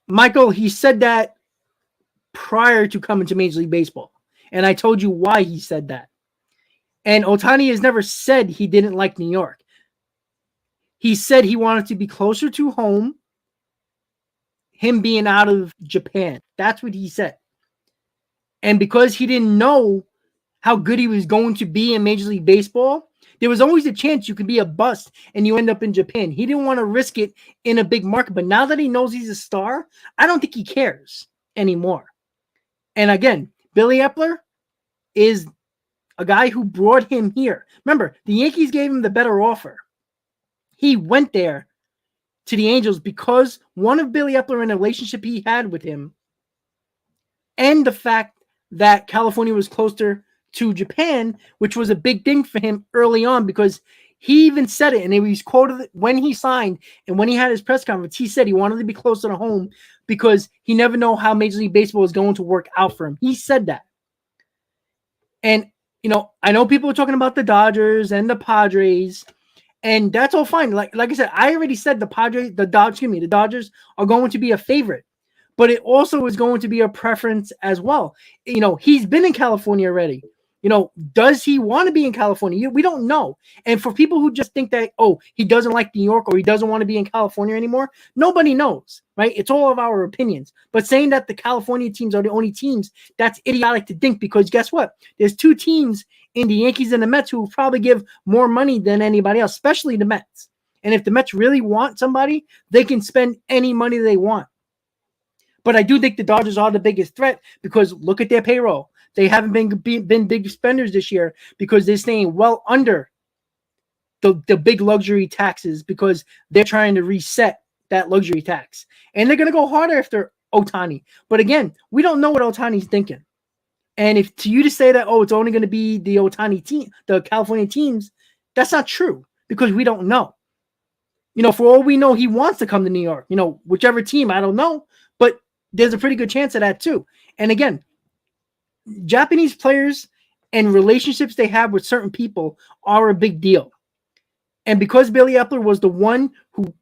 Michael, he said that prior to coming to Major League Baseball. And I told you why he said that. And Ohtani has never said he didn't like New York. He said he wanted to be closer to home, him being out of Japan. That's what he said. And because he didn't know how good he was going to be in Major League Baseball, there was always a chance you could be a bust and you end up in Japan. He didn't want to risk it in a big market. But now that he knows he's a star, I don't think he cares anymore. And again, Billy Epler is a guy who brought him here. Remember, the Yankees gave him the better offer. He went there to the Angels because one of Billy Epler and the relationship he had with him and the fact that California was closer to Japan, which was a big thing for him early on because he even said it, and he was quoted when he signed and when he had his press conference. He said he wanted to be closer to home because he never know how Major League Baseball is going to work out for him. He said that. And, I know people are talking about the Dodgers and the Padres, and that's all fine. Like I said, I already said the Dodgers are going to be a favorite, but it also is going to be a preference as well. He's been in California already. Does he want to be in California? We don't know. And for people who just think that, he doesn't like New York or he doesn't want to be in California anymore, nobody knows, right? It's all of our opinions. But saying that the California teams are the only teams, that's idiotic to think because guess what? There's two teams in the Yankees and the Mets who probably give more money than anybody else, especially the Mets. And if the Mets really want somebody, they can spend any money they want. But I do think the Dodgers are the biggest threat because look at their payroll. They haven't been big spenders this year because they're staying well under the big luxury taxes because they're trying to reset that luxury tax. And they're going to go harder after Ohtani. But again, we don't know what Ohtani's thinking. And if to you to say that, it's only going to be the Ohtani team, the California teams, that's not true because we don't know. For all we know, he wants to come to New York. Whichever team, I don't know. But there's a pretty good chance of that too. And again, Japanese players and relationships they have with certain people are a big deal. And because Billy Epler was the one who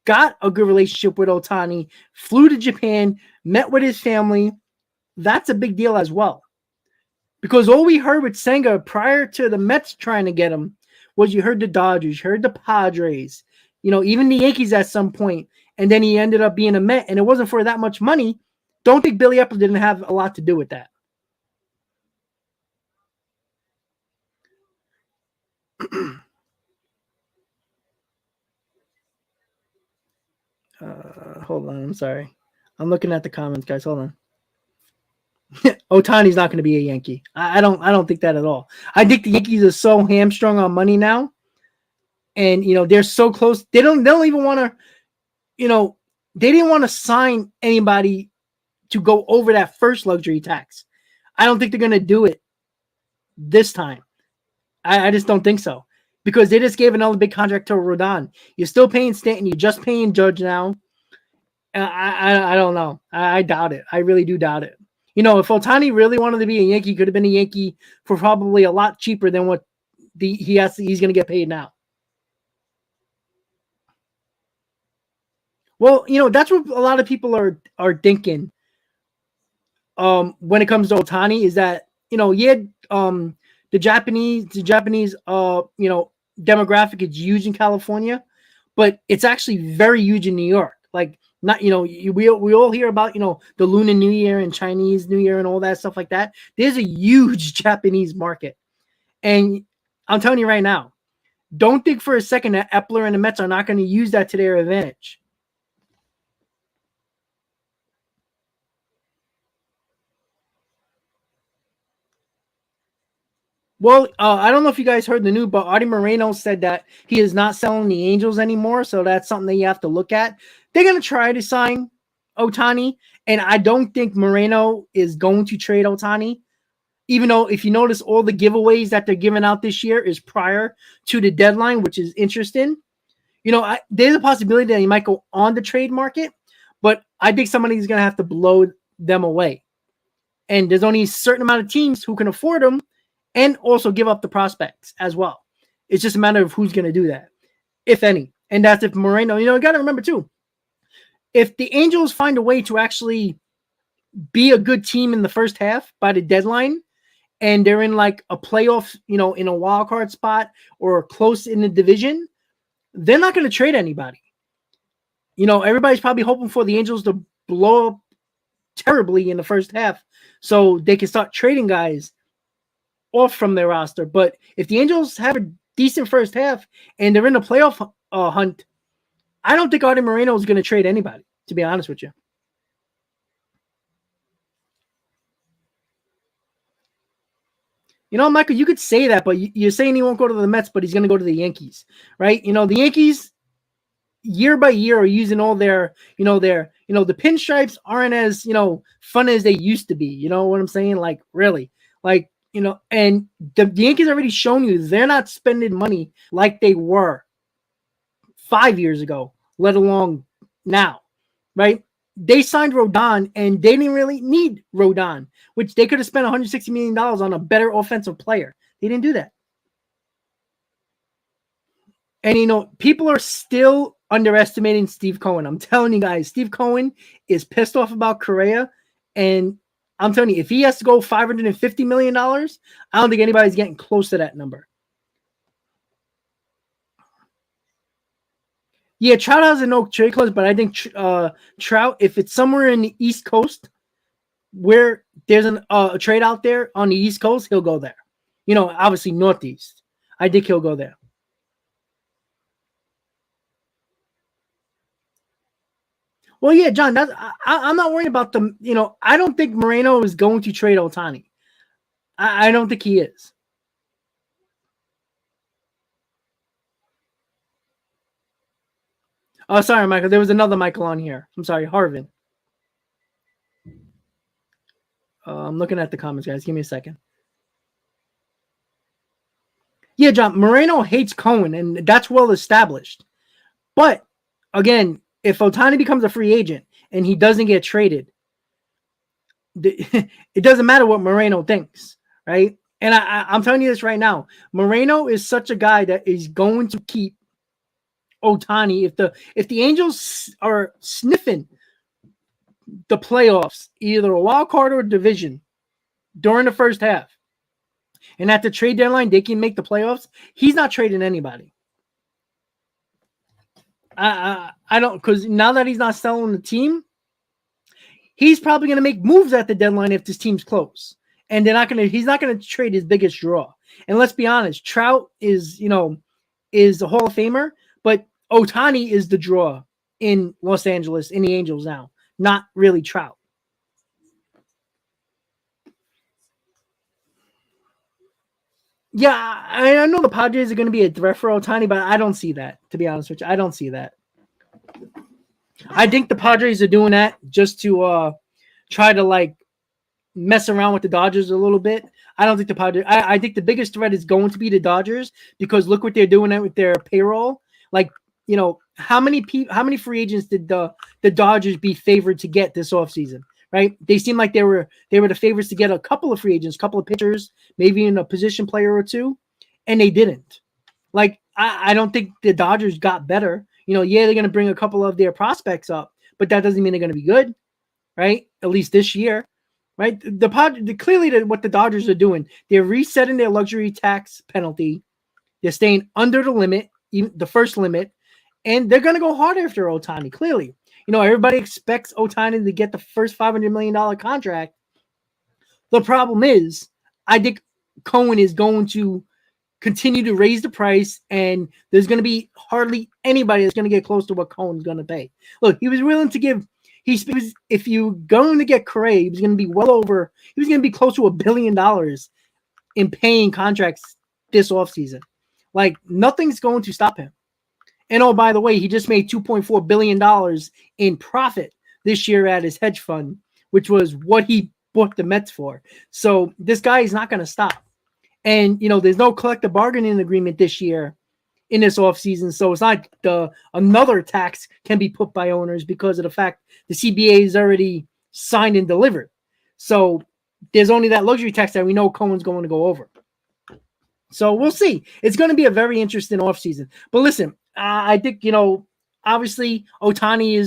got a good relationship with Ohtani, flew to Japan, met with his family, that's a big deal as well. Because all we heard with Senga prior to the Mets trying to get him was you heard the Dodgers, you heard the Padres, even the Yankees at some point, and then he ended up being a Met, and it wasn't for that much money. Don't think Billy Epler didn't have a lot to do with that. Hold on, I'm sorry. I'm looking at the comments, guys. Hold on. Ohtani's not going to be a Yankee. I don't think that at all. I think the Yankees are so hamstrung on money now, and they're so close. They don't even want to. They didn't want to sign anybody to go over that first luxury tax. I don't think they're going to do it this time. I just don't think so because they just gave another big contract to Rodon. You're still paying Stanton. You're just paying Judge now. I don't know. I doubt it. I really do doubt it. If Ohtani really wanted to be a Yankee, he could have been a Yankee for probably a lot cheaper than what he's going to get paid now. Well, that's what a lot of people are thinking. When it comes to Ohtani, is that the Japanese demographic is huge in California, but it's actually very huge in New York. Like not we all hear about the Lunar New Year and Chinese New Year and all that stuff like that. There's a huge Japanese market, and I'm telling you right now, don't think for a second that Epler and the Mets are not going to use that to their advantage. Well, I don't know if you guys heard the news, but Artie Moreno said that he is not selling the Angels anymore, so that's something that you have to look at. They're going to try to sign Ohtani, and I don't think Moreno is going to trade Ohtani, even though if you notice all the giveaways that they're giving out this year is prior to the deadline, which is interesting. There's a possibility that he might go on the trade market, but I think somebody's going to have to blow them away. And there's only a certain amount of teams who can afford them and also give up the prospects as well. It's just a matter of who's going to do that, if any. And that's if Moreno, you got to remember too, if the Angels find a way to actually be a good team in the first half by the deadline, and they're in like a playoff, in a wild card spot or close in the division, they're not going to trade anybody. Everybody's probably hoping for the Angels to blow up terribly in the first half so they can start trading guys off from their roster. But if the Angels have a decent first half and they're in the playoff hunt, I don't think Artie Moreno is going to trade anybody, to be honest with you. Michael, you could say that, but you're saying he won't go to the Mets, but he's going to go to the Yankees, right? The Yankees, year by year are using all their, the pinstripes aren't as, fun as they used to be. You know what I'm saying? Like, really, like, and the Yankees already shown you they're not spending money like they were 5 years ago, let alone now, right? They signed Rodon and they didn't really need Rodon, which they could have spent $160 million on a better offensive player. They didn't do that. And, people are still underestimating Steve Cohen. I'm telling you guys, Steve Cohen is pissed off about Correa. And I'm telling you, if he has to go $550 million, I don't think anybody's getting close to that number. Yeah, Trout has a no trade clause, but I think Trout, if it's somewhere in the East Coast where there's a trade out there on the East Coast, he'll go there. Obviously Northeast. I think he'll go there. Well, yeah, John, I'm not worried about them. I don't think Moreno is going to trade Ohtani. I don't think he is. Oh, sorry, Michael. There was another Michael on here. I'm sorry, Harvin. I'm looking at the comments, guys. Give me a second. Yeah, John, Moreno hates Cohen, and that's well established. But, again, if Ohtani becomes a free agent and he doesn't get traded, it doesn't matter what Moreno thinks, right? And I'm telling you this right now. Moreno is such a guy that is going to keep Ohtani. If the Angels are sniffing the playoffs, either a wild card or division during the first half, and at the trade deadline they can make the playoffs, he's not trading anybody. I don't, because now that he's not selling the team, he's probably going to make moves at the deadline if this team's close, and he's not going to trade his biggest draw. And let's be honest, Trout is a Hall of Famer, but Ohtani is the draw in Los Angeles in the Angels now, not really Trout. Yeah, I know the Padres are going to be a threat for Ohtani, but I don't see that, to be honest with you. I don't see that. I think the Padres are doing that just to try to, mess around with the Dodgers a little bit. I don't think the Padres – I think the biggest threat is going to be the Dodgers, because look what they're doing with their payroll. How many free agents did the Dodgers be favored to get this offseason? Right? They seem like they were the favorites to get a couple of free agents, a couple of pitchers, maybe in a position player or two, and they didn't. I don't think the Dodgers got better. Yeah, they're going to bring a couple of their prospects up, but that doesn't mean they're going to be good, right? At least this year, right? Clearly what the Dodgers are doing, they're resetting their luxury tax penalty. They're staying under the limit, even the first limit, and they're going to go hard after Ohtani, clearly. Everybody expects Ohtani to get the first $500 million contract. The problem is, I think Cohen is going to continue to raise the price, and there's going to be hardly anybody that's going to get close to what Cohen's going to pay. Look, he was willing to give – if you're going to get Correa, he was going to be he was going to be close to $1 billion in paying contracts this offseason. Nothing's going to stop him. And oh, by the way, he just made $2.4 billion in profit this year at his hedge fund, which was what he bought the Mets for. So this guy is not going to stop. And, there's no collective bargaining agreement this year in this offseason. So it's not another tax can be put by owners because of the fact the CBA is already signed and delivered. So there's only that luxury tax that we know Cohen's going to go over. So we'll see. It's going to be a very interesting offseason. But listen, I think, obviously Ohtani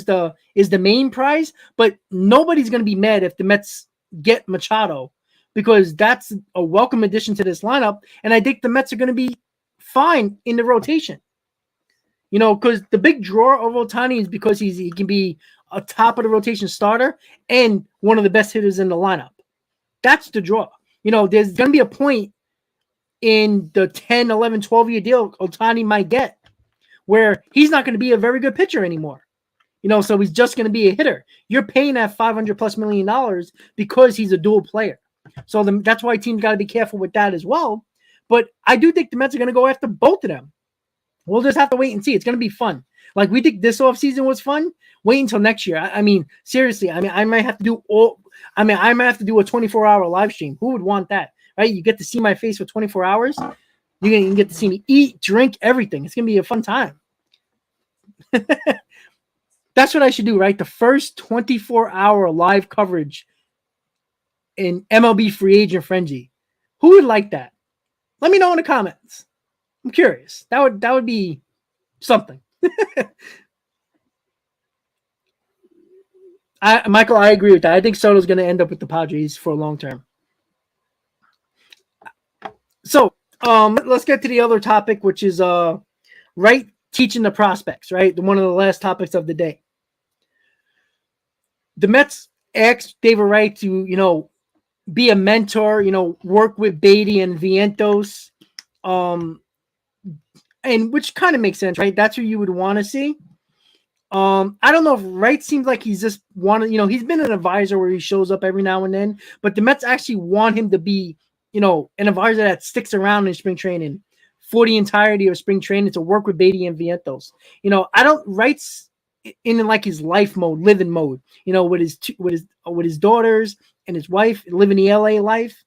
is the main prize, but nobody's going to be mad if the Mets get Machado, because that's a welcome addition to this lineup. And I think the Mets are going to be fine in the rotation, because the big draw of Ohtani is because he can be a top of the rotation starter and one of the best hitters in the lineup. That's the draw. There's going to be a point in the 10, 11, 12-year deal Ohtani might get where he's not going to be a very good pitcher anymore. So he's just going to be a hitter. You're paying that $500+ million because he's a dual player. So that's why teams got to be careful with that as well. But I do think the Mets are going to go after both of them. We'll just have to wait and see. It's going to be fun. Like we think this offseason was fun. Wait until next year. I mean, seriously. I mean, I might have to do I might have to do a 24-hour live stream. Who would want that, right? You get to see my face for 24 hours. You can get to see me eat, drink, everything. It's going to be a fun time. That's what I should do, right? The first 24-hour live coverage in MLB free agent frenzy. Who would like that? Let me know in the comments. I'm curious. That would be something. Michael, I agree with that. I think Soto's going to end up with the Padres for a long term. So let's get to the other topic, which is Wright teaching the prospects, right? One of the last topics of the day. The Mets asked David Wright to, be a mentor, work with Beatty and Vientos, and which kind of makes sense, right? That's who you would want to see. I don't know if Wright seems like he's just he's been an advisor where he shows up every now and then, but the Mets actually want him to be, an advisor that sticks around in spring training for the entirety of spring training to work with Beatty and Vientos. Wright's in like his life mode, living mode, with his daughters and his wife, living the LA life.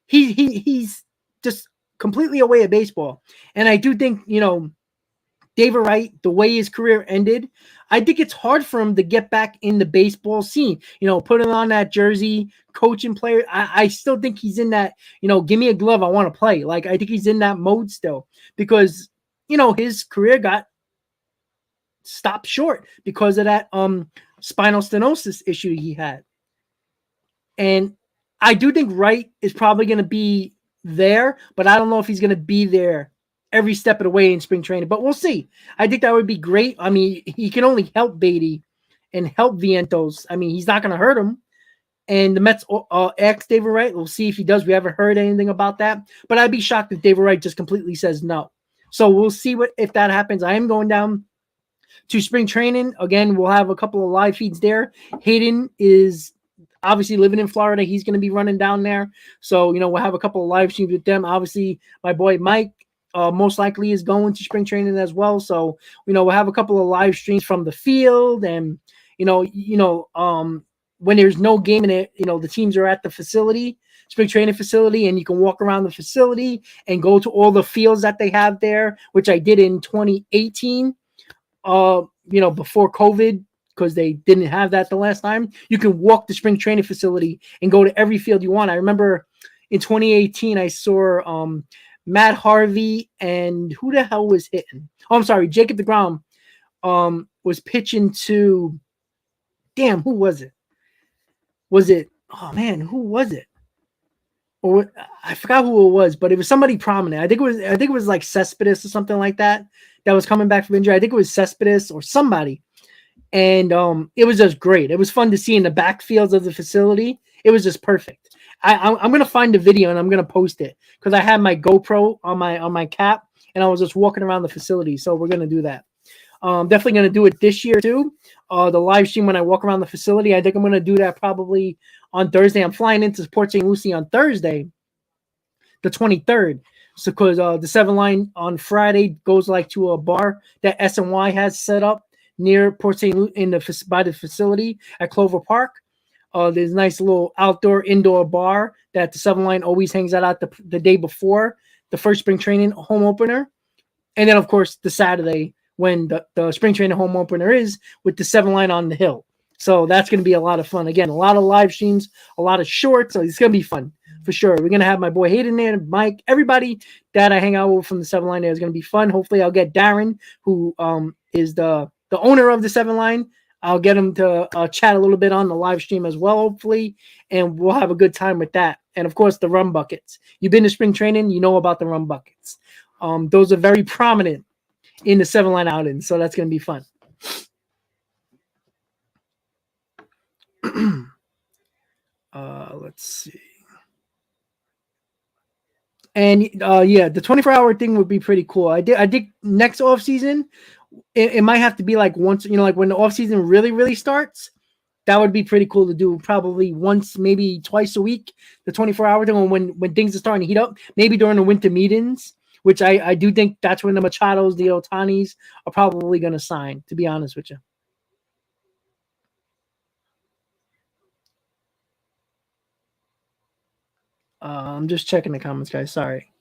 He's just completely away at baseball. And I do think, David Wright, the way his career ended, I think it's hard for him to get back in the baseball scene. Putting on that jersey, coaching players. I still think he's in that, give me a glove, I want to play. Like, I think he's in that mode still because, his career got stopped short because of that spinal stenosis issue he had. And I do think Wright is probably going to be there, but I don't know if he's going to be there every step of the way in spring training, but we'll see. I think that would be great. I mean, he can only help Beatty and help Vientos. I mean, he's not going to hurt him. And the Mets asked David Wright. We'll see if he does. We haven't heard anything about that, but I'd be shocked if David Wright just completely says no. So we'll see if that happens. I am going down to spring training. Again, we'll have a couple of live feeds there. Hayden is obviously living in Florida. He's going to be running down there. So, we'll have a couple of live streams with them. Obviously, my boy Mike most likely is going to spring training as well. So, we'll have a couple of live streams from the field and, when there's no game in it, the teams are at the facility, spring training facility, and you can walk around the facility and go to all the fields that they have there, which I did in 2018, before COVID, because they didn't have that the last time. You can walk the spring training facility and go to every field you want. I remember in 2018, I saw Matt Harvey and who the hell was hitting? Oh, I'm sorry. Jacob deGrom was pitching to, who was it? Who was it? Or I forgot who it was, but it was somebody prominent. I think it was like Cespedes or something like that was coming back from injury. I think it was Cespedes or somebody. And it was just great. It was fun to see in the backfields of the facility. It was just perfect. I'm gonna find the video and I'm gonna post it because I had my GoPro on my cap and I was just walking around the facility. So we're gonna do that. Definitely gonna do it this year too. The live stream when I walk around the facility. I think I'm gonna do that probably on Thursday. I'm flying into Port St. Lucie on Thursday, the 23rd. So because the 7 line on Friday goes like to a bar that SNY has set up near Port St. Lucie by the facility at Clover Park. There's a nice little indoor bar that the 7 line always hangs out at the day before the first spring training home opener. And then, of course, the Saturday when the spring training home opener is with the 7 line on the hill. So that's going to be a lot of fun. Again, a lot of live streams, a lot of shorts. So it's going to be fun for sure. We're going to have my boy Hayden there, Mike, everybody that I hang out with from the 7 line there is going to be fun. Hopefully I'll get Darren, who is the owner of the 7 line. I'll get him to chat a little bit on the live stream as well, hopefully, and we'll have a good time with that. And, of course, the rum buckets. You've been to spring training, you know about the rum buckets. Those are very prominent in the 7 line outing, so that's going to be fun. Let's see. And, the 24-hour thing would be pretty cool. I think next offseason, it might have to be like once, like when the offseason really, really starts, that would be pretty cool to do probably once, maybe twice a week, the 24-hour thing when things are starting to heat up, maybe during the winter meetings which I do think that's when the Machados, the Otanis are probably going to sign, to be honest with you. I'm just checking the comments, guys. Sorry.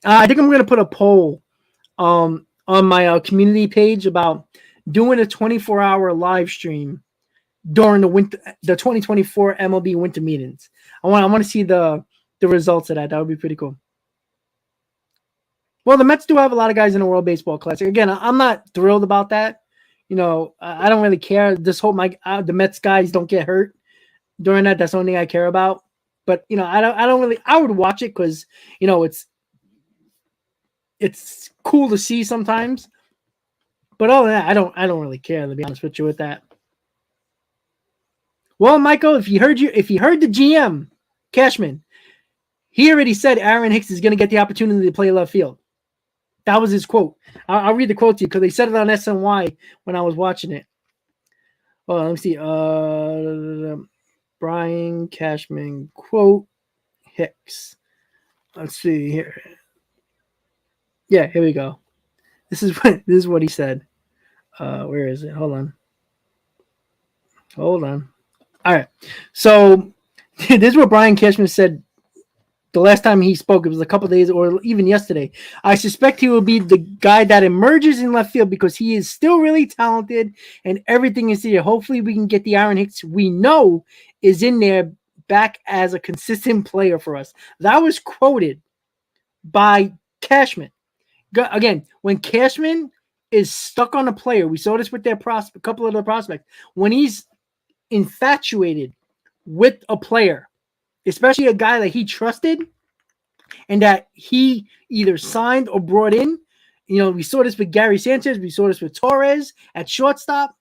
I think I'm going to put a poll on my community page about doing a 24-hour live stream during the 2024 MLB winter meetings. I want to see the results of that. That would be pretty cool. Well, the Mets do have a lot of guys in the World Baseball Classic. Again, I'm not thrilled about that. I don't really care. Just hope the Mets guys don't get hurt during that. That's the only thing I care about. But I don't really. I would watch it because it's cool to see sometimes. But other than that, I don't really care, to be honest with you with that. Well, Michael, if you heard the GM, Cashman, he already said Aaron Hicks is going to get the opportunity to play left field. That was his quote. I'll read the quote to you because they said it on SNY when I was watching it. Well, let me see. Brian Cashman quote Hicks. Let's see here. Yeah, here we go. This is what he said. Where is it? Hold on. All right. So this is what Brian Cashman said the last time he spoke. It was a couple days or even yesterday. I suspect he will be the guy that emerges in left field because he is still really talented and everything is there. Hopefully we can get the Aaron Hicks we know is in there back as a consistent player for us. That was quoted by Cashman. Again, when Cashman is stuck on a player, we saw this with a couple of the prospects. When he's infatuated with a player, especially a guy that he trusted and that he either signed or brought in, we saw this with Gary Sanchez, we saw this with Torres at shortstop.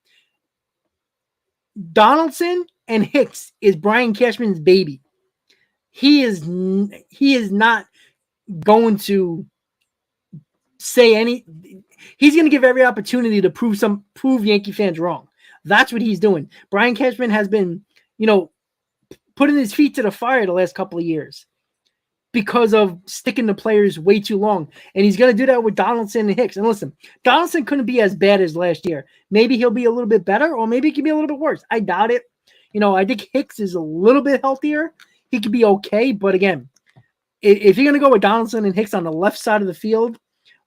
Donaldson and Hicks is Brian Cashman's baby. He is not going to say he's going to give every opportunity to prove Yankee fans wrong. That's what he's doing. Brian Cashman has been, putting his feet to the fire the last couple of years because of sticking the players way too long. And he's going to do that with Donaldson and Hicks. And listen, Donaldson couldn't be as bad as last year. Maybe he'll be a little bit better or maybe he can be a little bit worse. I doubt it. I think Hicks is a little bit healthier. He could be okay. But again, if you're going to go with Donaldson and Hicks on the left side of the field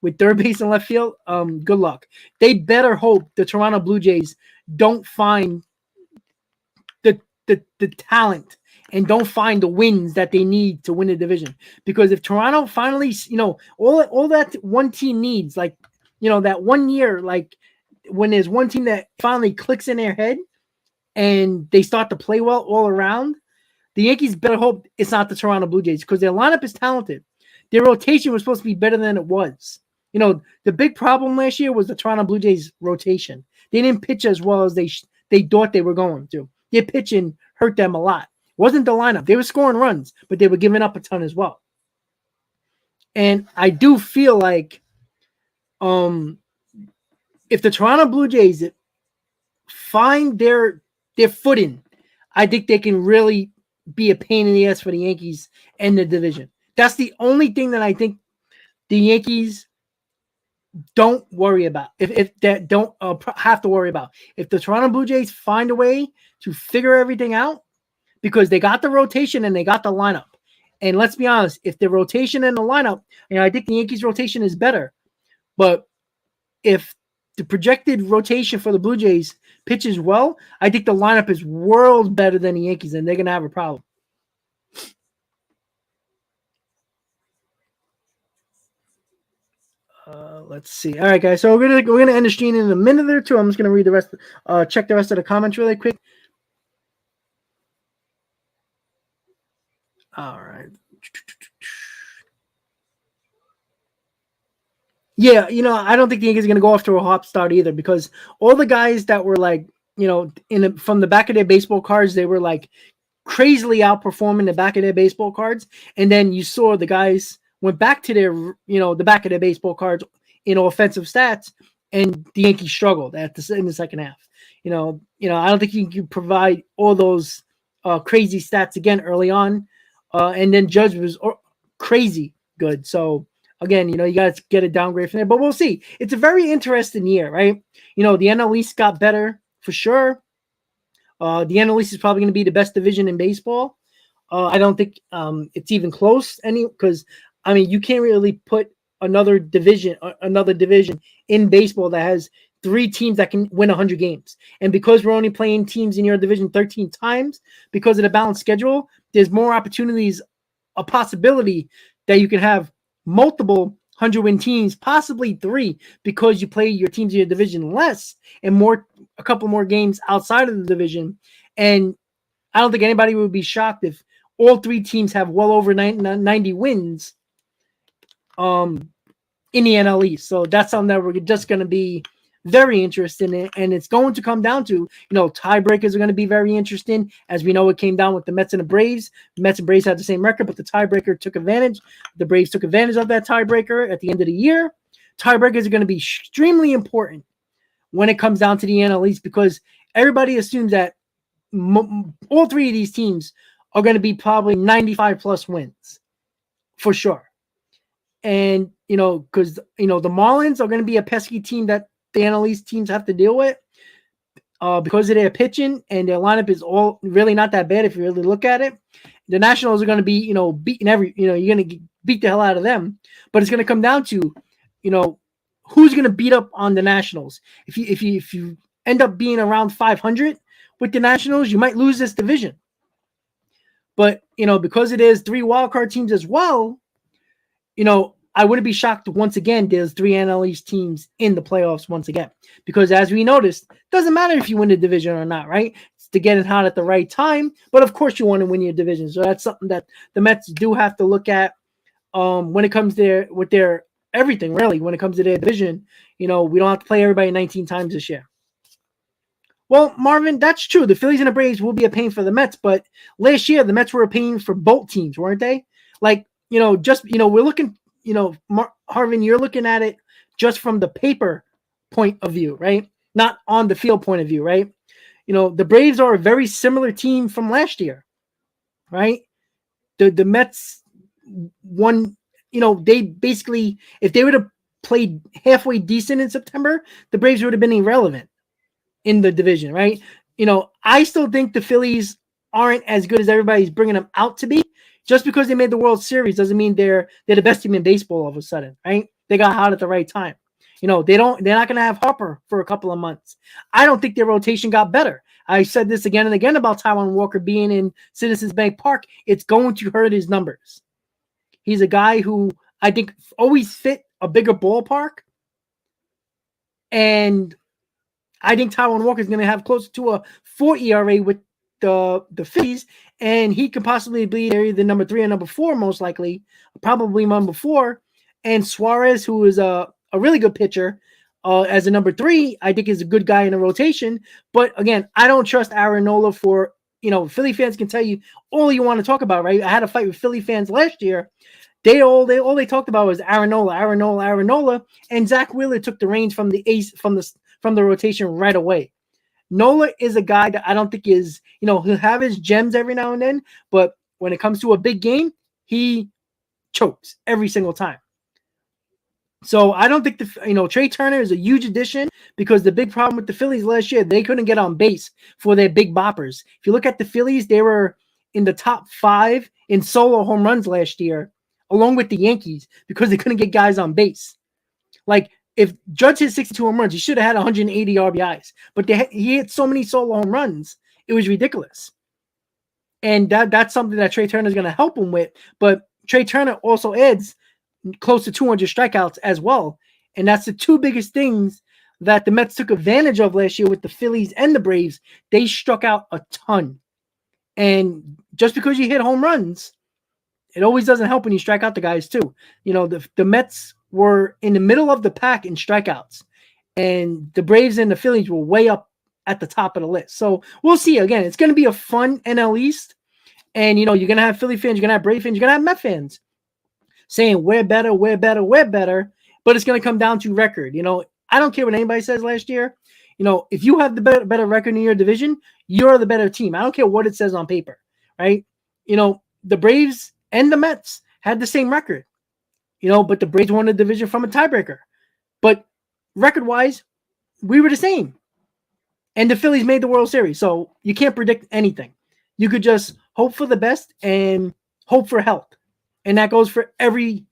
with third base and left field, good luck. They better hope the Toronto Blue Jays don't find the talent and don't find the wins that they need to win the division. Because if Toronto finally, all that one team needs, like, that 1 year, like when there's one team that finally clicks in their head and they start to play well all around, the Yankees better hope it's not the Toronto Blue Jays because their lineup is talented. Their rotation was supposed to be better than it was. The big problem last year was the Toronto Blue Jays rotation. They didn't pitch as well as they thought they were going to. Their pitching hurt them a lot. It wasn't the lineup. They were scoring runs, but they were giving up a ton as well. And I do feel like if the Toronto Blue Jays find their footing, I think they can really be a pain in the ass for the Yankees and the division. That's the only thing that I think the Yankees don't worry about. If that don't have to worry about. If the Toronto Blue Jays find a way to figure everything out, because they got the rotation and they got the lineup. And let's be honest, if the rotation and the lineup, I think the Yankees rotation is better. But if the projected rotation for the Blue Jays pitches well, I think the lineup is worlds better than the Yankees, and they're going to have a problem. Let's see. All right, guys. So we're gonna end the stream in a minute or two. I'm just gonna read the rest. Check the rest of the comments really quick. All right. Yeah, I don't think the Yankees are gonna go off to a hot start either because all the guys that were like, from the back of their baseball cards, they were like crazily outperforming the back of their baseball cards, and then you saw the guys went back to their, the back of their baseball cards in offensive stats, and the Yankees struggled in the second half. I don't think you can provide all those crazy stats again early on, and then Judge was crazy good. So again, you got to get a downgrade from there, but we'll see. It's a very interesting year, right? The NL East got better for sure. The NL East is probably going to be the best division in baseball. I don't think it's even close because you can't really put another division in baseball that has 3 teams that can win 100 games. And because we're only playing teams in your division 13 times, because of the balanced schedule, there's more opportunities, a possibility that you can have multiple 100-win teams, possibly 3, because you play your teams in your division less and a couple more games outside of the division. And I don't think anybody would be shocked if all 3 teams have well over 90 wins in the NL East. So that's something that we're just going to be very interested in. And it's going to come down to, tiebreakers are going to be very interesting. As we know, it came down with the Mets and the Braves. The Mets and Braves had the same record, but the tiebreaker took advantage. The Braves took advantage of that tiebreaker at the end of the year. Tiebreakers are going to be extremely important when it comes down to the NL East because everybody assumes that all 3 of these teams are going to be probably 95 plus wins for sure. And, because, the Marlins are going to be a pesky team that the NL East teams have to deal with because of their pitching and their lineup is all really not that bad if you really look at it. The Nationals are going to be, beating you're going to beat the hell out of them, but it's going to come down to, who's going to beat up on the Nationals. If you end up being around 500 with the Nationals, you might lose this division. But, because it is 3 wildcard teams as well, I wouldn't be shocked once again there's 3 NL East teams in the playoffs once again. Because as we noticed, it doesn't matter if you win the division or not, right? It's to get it hot at the right time. But of course you want to win your division. So that's something that the Mets do have to look at when it comes to their everything, really. When it comes to their division, we don't have to play everybody 19 times this year. Well, Marvin, that's true. The Phillies and the Braves will be a pain for the Mets. But last year, the Mets were a pain for both teams, weren't they? Like, we're looking... Harvin, you're looking at it just from the paper point of view, right? Not on the field point of view, right? The Braves are a very similar team from last year, right? The Mets won, they basically, if they would have played halfway decent in September, the Braves would have been irrelevant in the division, right? I still think the Phillies aren't as good as everybody's bringing them out to be. Just because they made the World Series doesn't mean they're the best team in baseball all of a sudden, right? They got hot at the right time. They're not going to have Harper for a couple of months. I don't think their rotation got better. I said this again and again about Taijuan Walker being in Citizens Bank Park. It's going to hurt his numbers. He's a guy who I think always fit a bigger ballpark. And I think Taijuan Walker is going to have close to a 4 ERA with the Phillies, and he could possibly be either number 3 or number 4, most likely, probably number 4. And Suarez, who is a really good pitcher, as a number 3, I think is a good guy in the rotation. But again, I don't trust Aaron Nola for, Philly fans can tell you all you want to talk about, right? I had a fight with Philly fans last year. All they talked about was Aaron Nola, and Zach Wheeler took the reins from the ace from the rotation right away. Nola is a guy that I don't think is, he'll have his gems every now and then, but when it comes to a big game, he chokes every single time. So I don't think Trey Turner is a huge addition because the big problem with the Phillies last year, they couldn't get on base for their big boppers. If you look at the Phillies, they were in the top 5 in solo home runs last year, along with the Yankees, because they couldn't get guys on base. Like, if Judge hit 62 home runs, he should have had 180 RBIs. But he hit so many solo home runs, it was ridiculous. And that's something that Trey Turner is going to help him with. But Trey Turner also adds close to 200 strikeouts as well. And that's the 2 biggest things that the Mets took advantage of last year with the Phillies and the Braves. They struck out a ton. And just because you hit home runs, it always doesn't help when you strike out the guys too. The Mets were in the middle of the pack in strikeouts, and the Braves and the Phillies were way up at the top of the list. So we'll see. Again, it's going to be a fun NL East, and you're going to have Philly fans, you're going to have Brave fans, you're going to have Met fans saying we're better, but it's going to come down to record. I don't care what anybody says last year. If you have the better record in your division, you're the better team. I don't care what it says on paper, right? The Braves and the Mets had the same record. but the Braves won the division from a tiebreaker. But record-wise, we were the same. And the Phillies made the World Series, so you can't predict anything. You could just hope for the best and hope for health. And that goes for every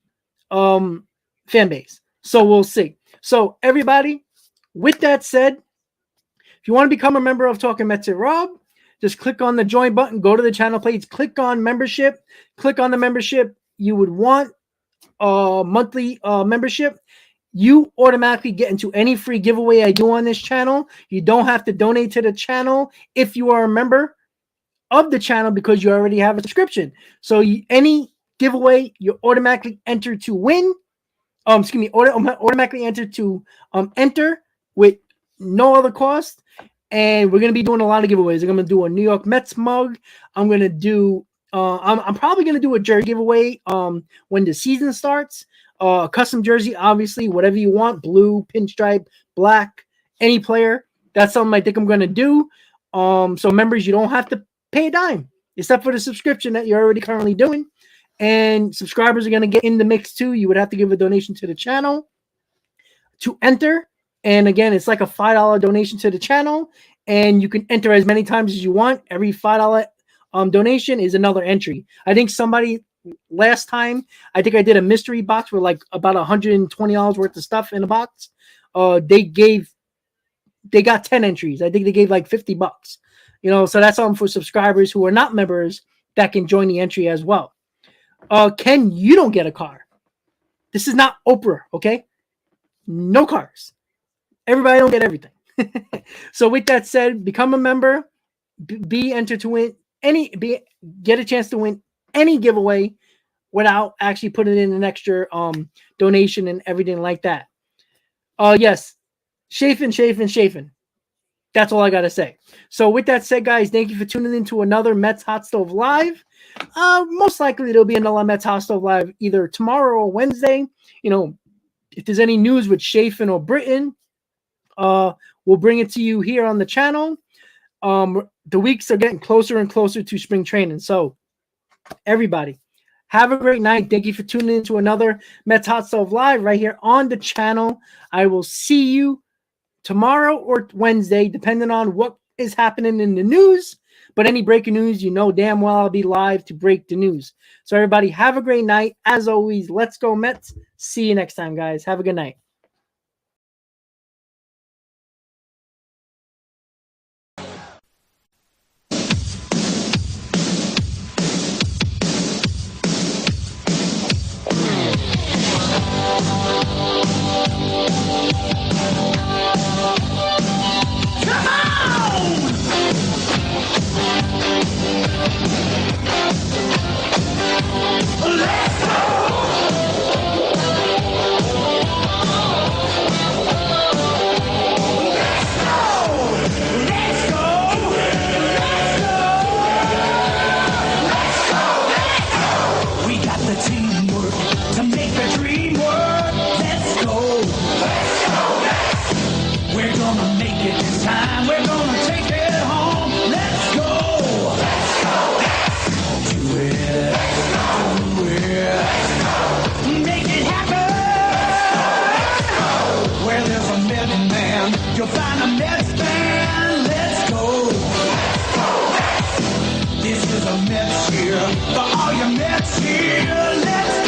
fan base. So we'll see. So everybody, with that said, if you want to become a member of Talking Mets with Rob, just click on the join button, go to the channel page, click on membership, click on the membership. You would want a monthly membership. You automatically get into any free giveaway I do on this channel. You don't have to donate to the channel if you are a member of the channel because you already have a subscription. So any giveaway, you automatically enter to win. Automatically enter to enter with no other cost. And we're gonna be doing a lot of giveaways. I'm gonna do a New York Mets mug. I'm gonna do. I'm probably gonna do a jersey giveaway. When the season starts. A custom jersey, obviously, whatever you want, blue, pinstripe, black, any player. That's something I think I'm gonna do. So members, you don't have to pay a dime, except for the subscription that you're already currently doing. And subscribers are gonna get in the mix too. You would have to give a donation to the channel to enter. And again, it's like a $5 donation to the channel, and you can enter as many times as you want. Every $5 donation is another entry. I think somebody last time, I think I did a mystery box with like about $120 worth of stuff in a box. They got 10 entries. I think they gave like $50. So that's something for subscribers who are not members that can join the entry as well. Ken, you don't get a car. This is not Oprah, okay? No cars. Everybody don't get everything. So with that said, become a member, be entered to win get a chance to win any giveaway without actually putting in an extra donation and everything like that. Yes, chafing. That's all I gotta say. So with that said, guys, thank you for tuning in to another Mets Hot Stove Live. Most likely there'll be another Mets Hot Stove Live either tomorrow or Wednesday. If there's any news with Chafin or Britain, we'll bring it to you here on the channel. The weeks are getting closer and closer to spring training. So everybody, have a great night. Thank you for tuning in to another Mets Hot Stove Live right here on the channel. I will see you tomorrow or Wednesday, depending on what is happening in the news. But any breaking news, damn well I'll be live to break the news. So everybody, have a great night. As always, let's go Mets. See you next time, guys. Have a good night. You'll find a Mets fan. Let's go. This is a Mets year for all your Mets here. Let's go.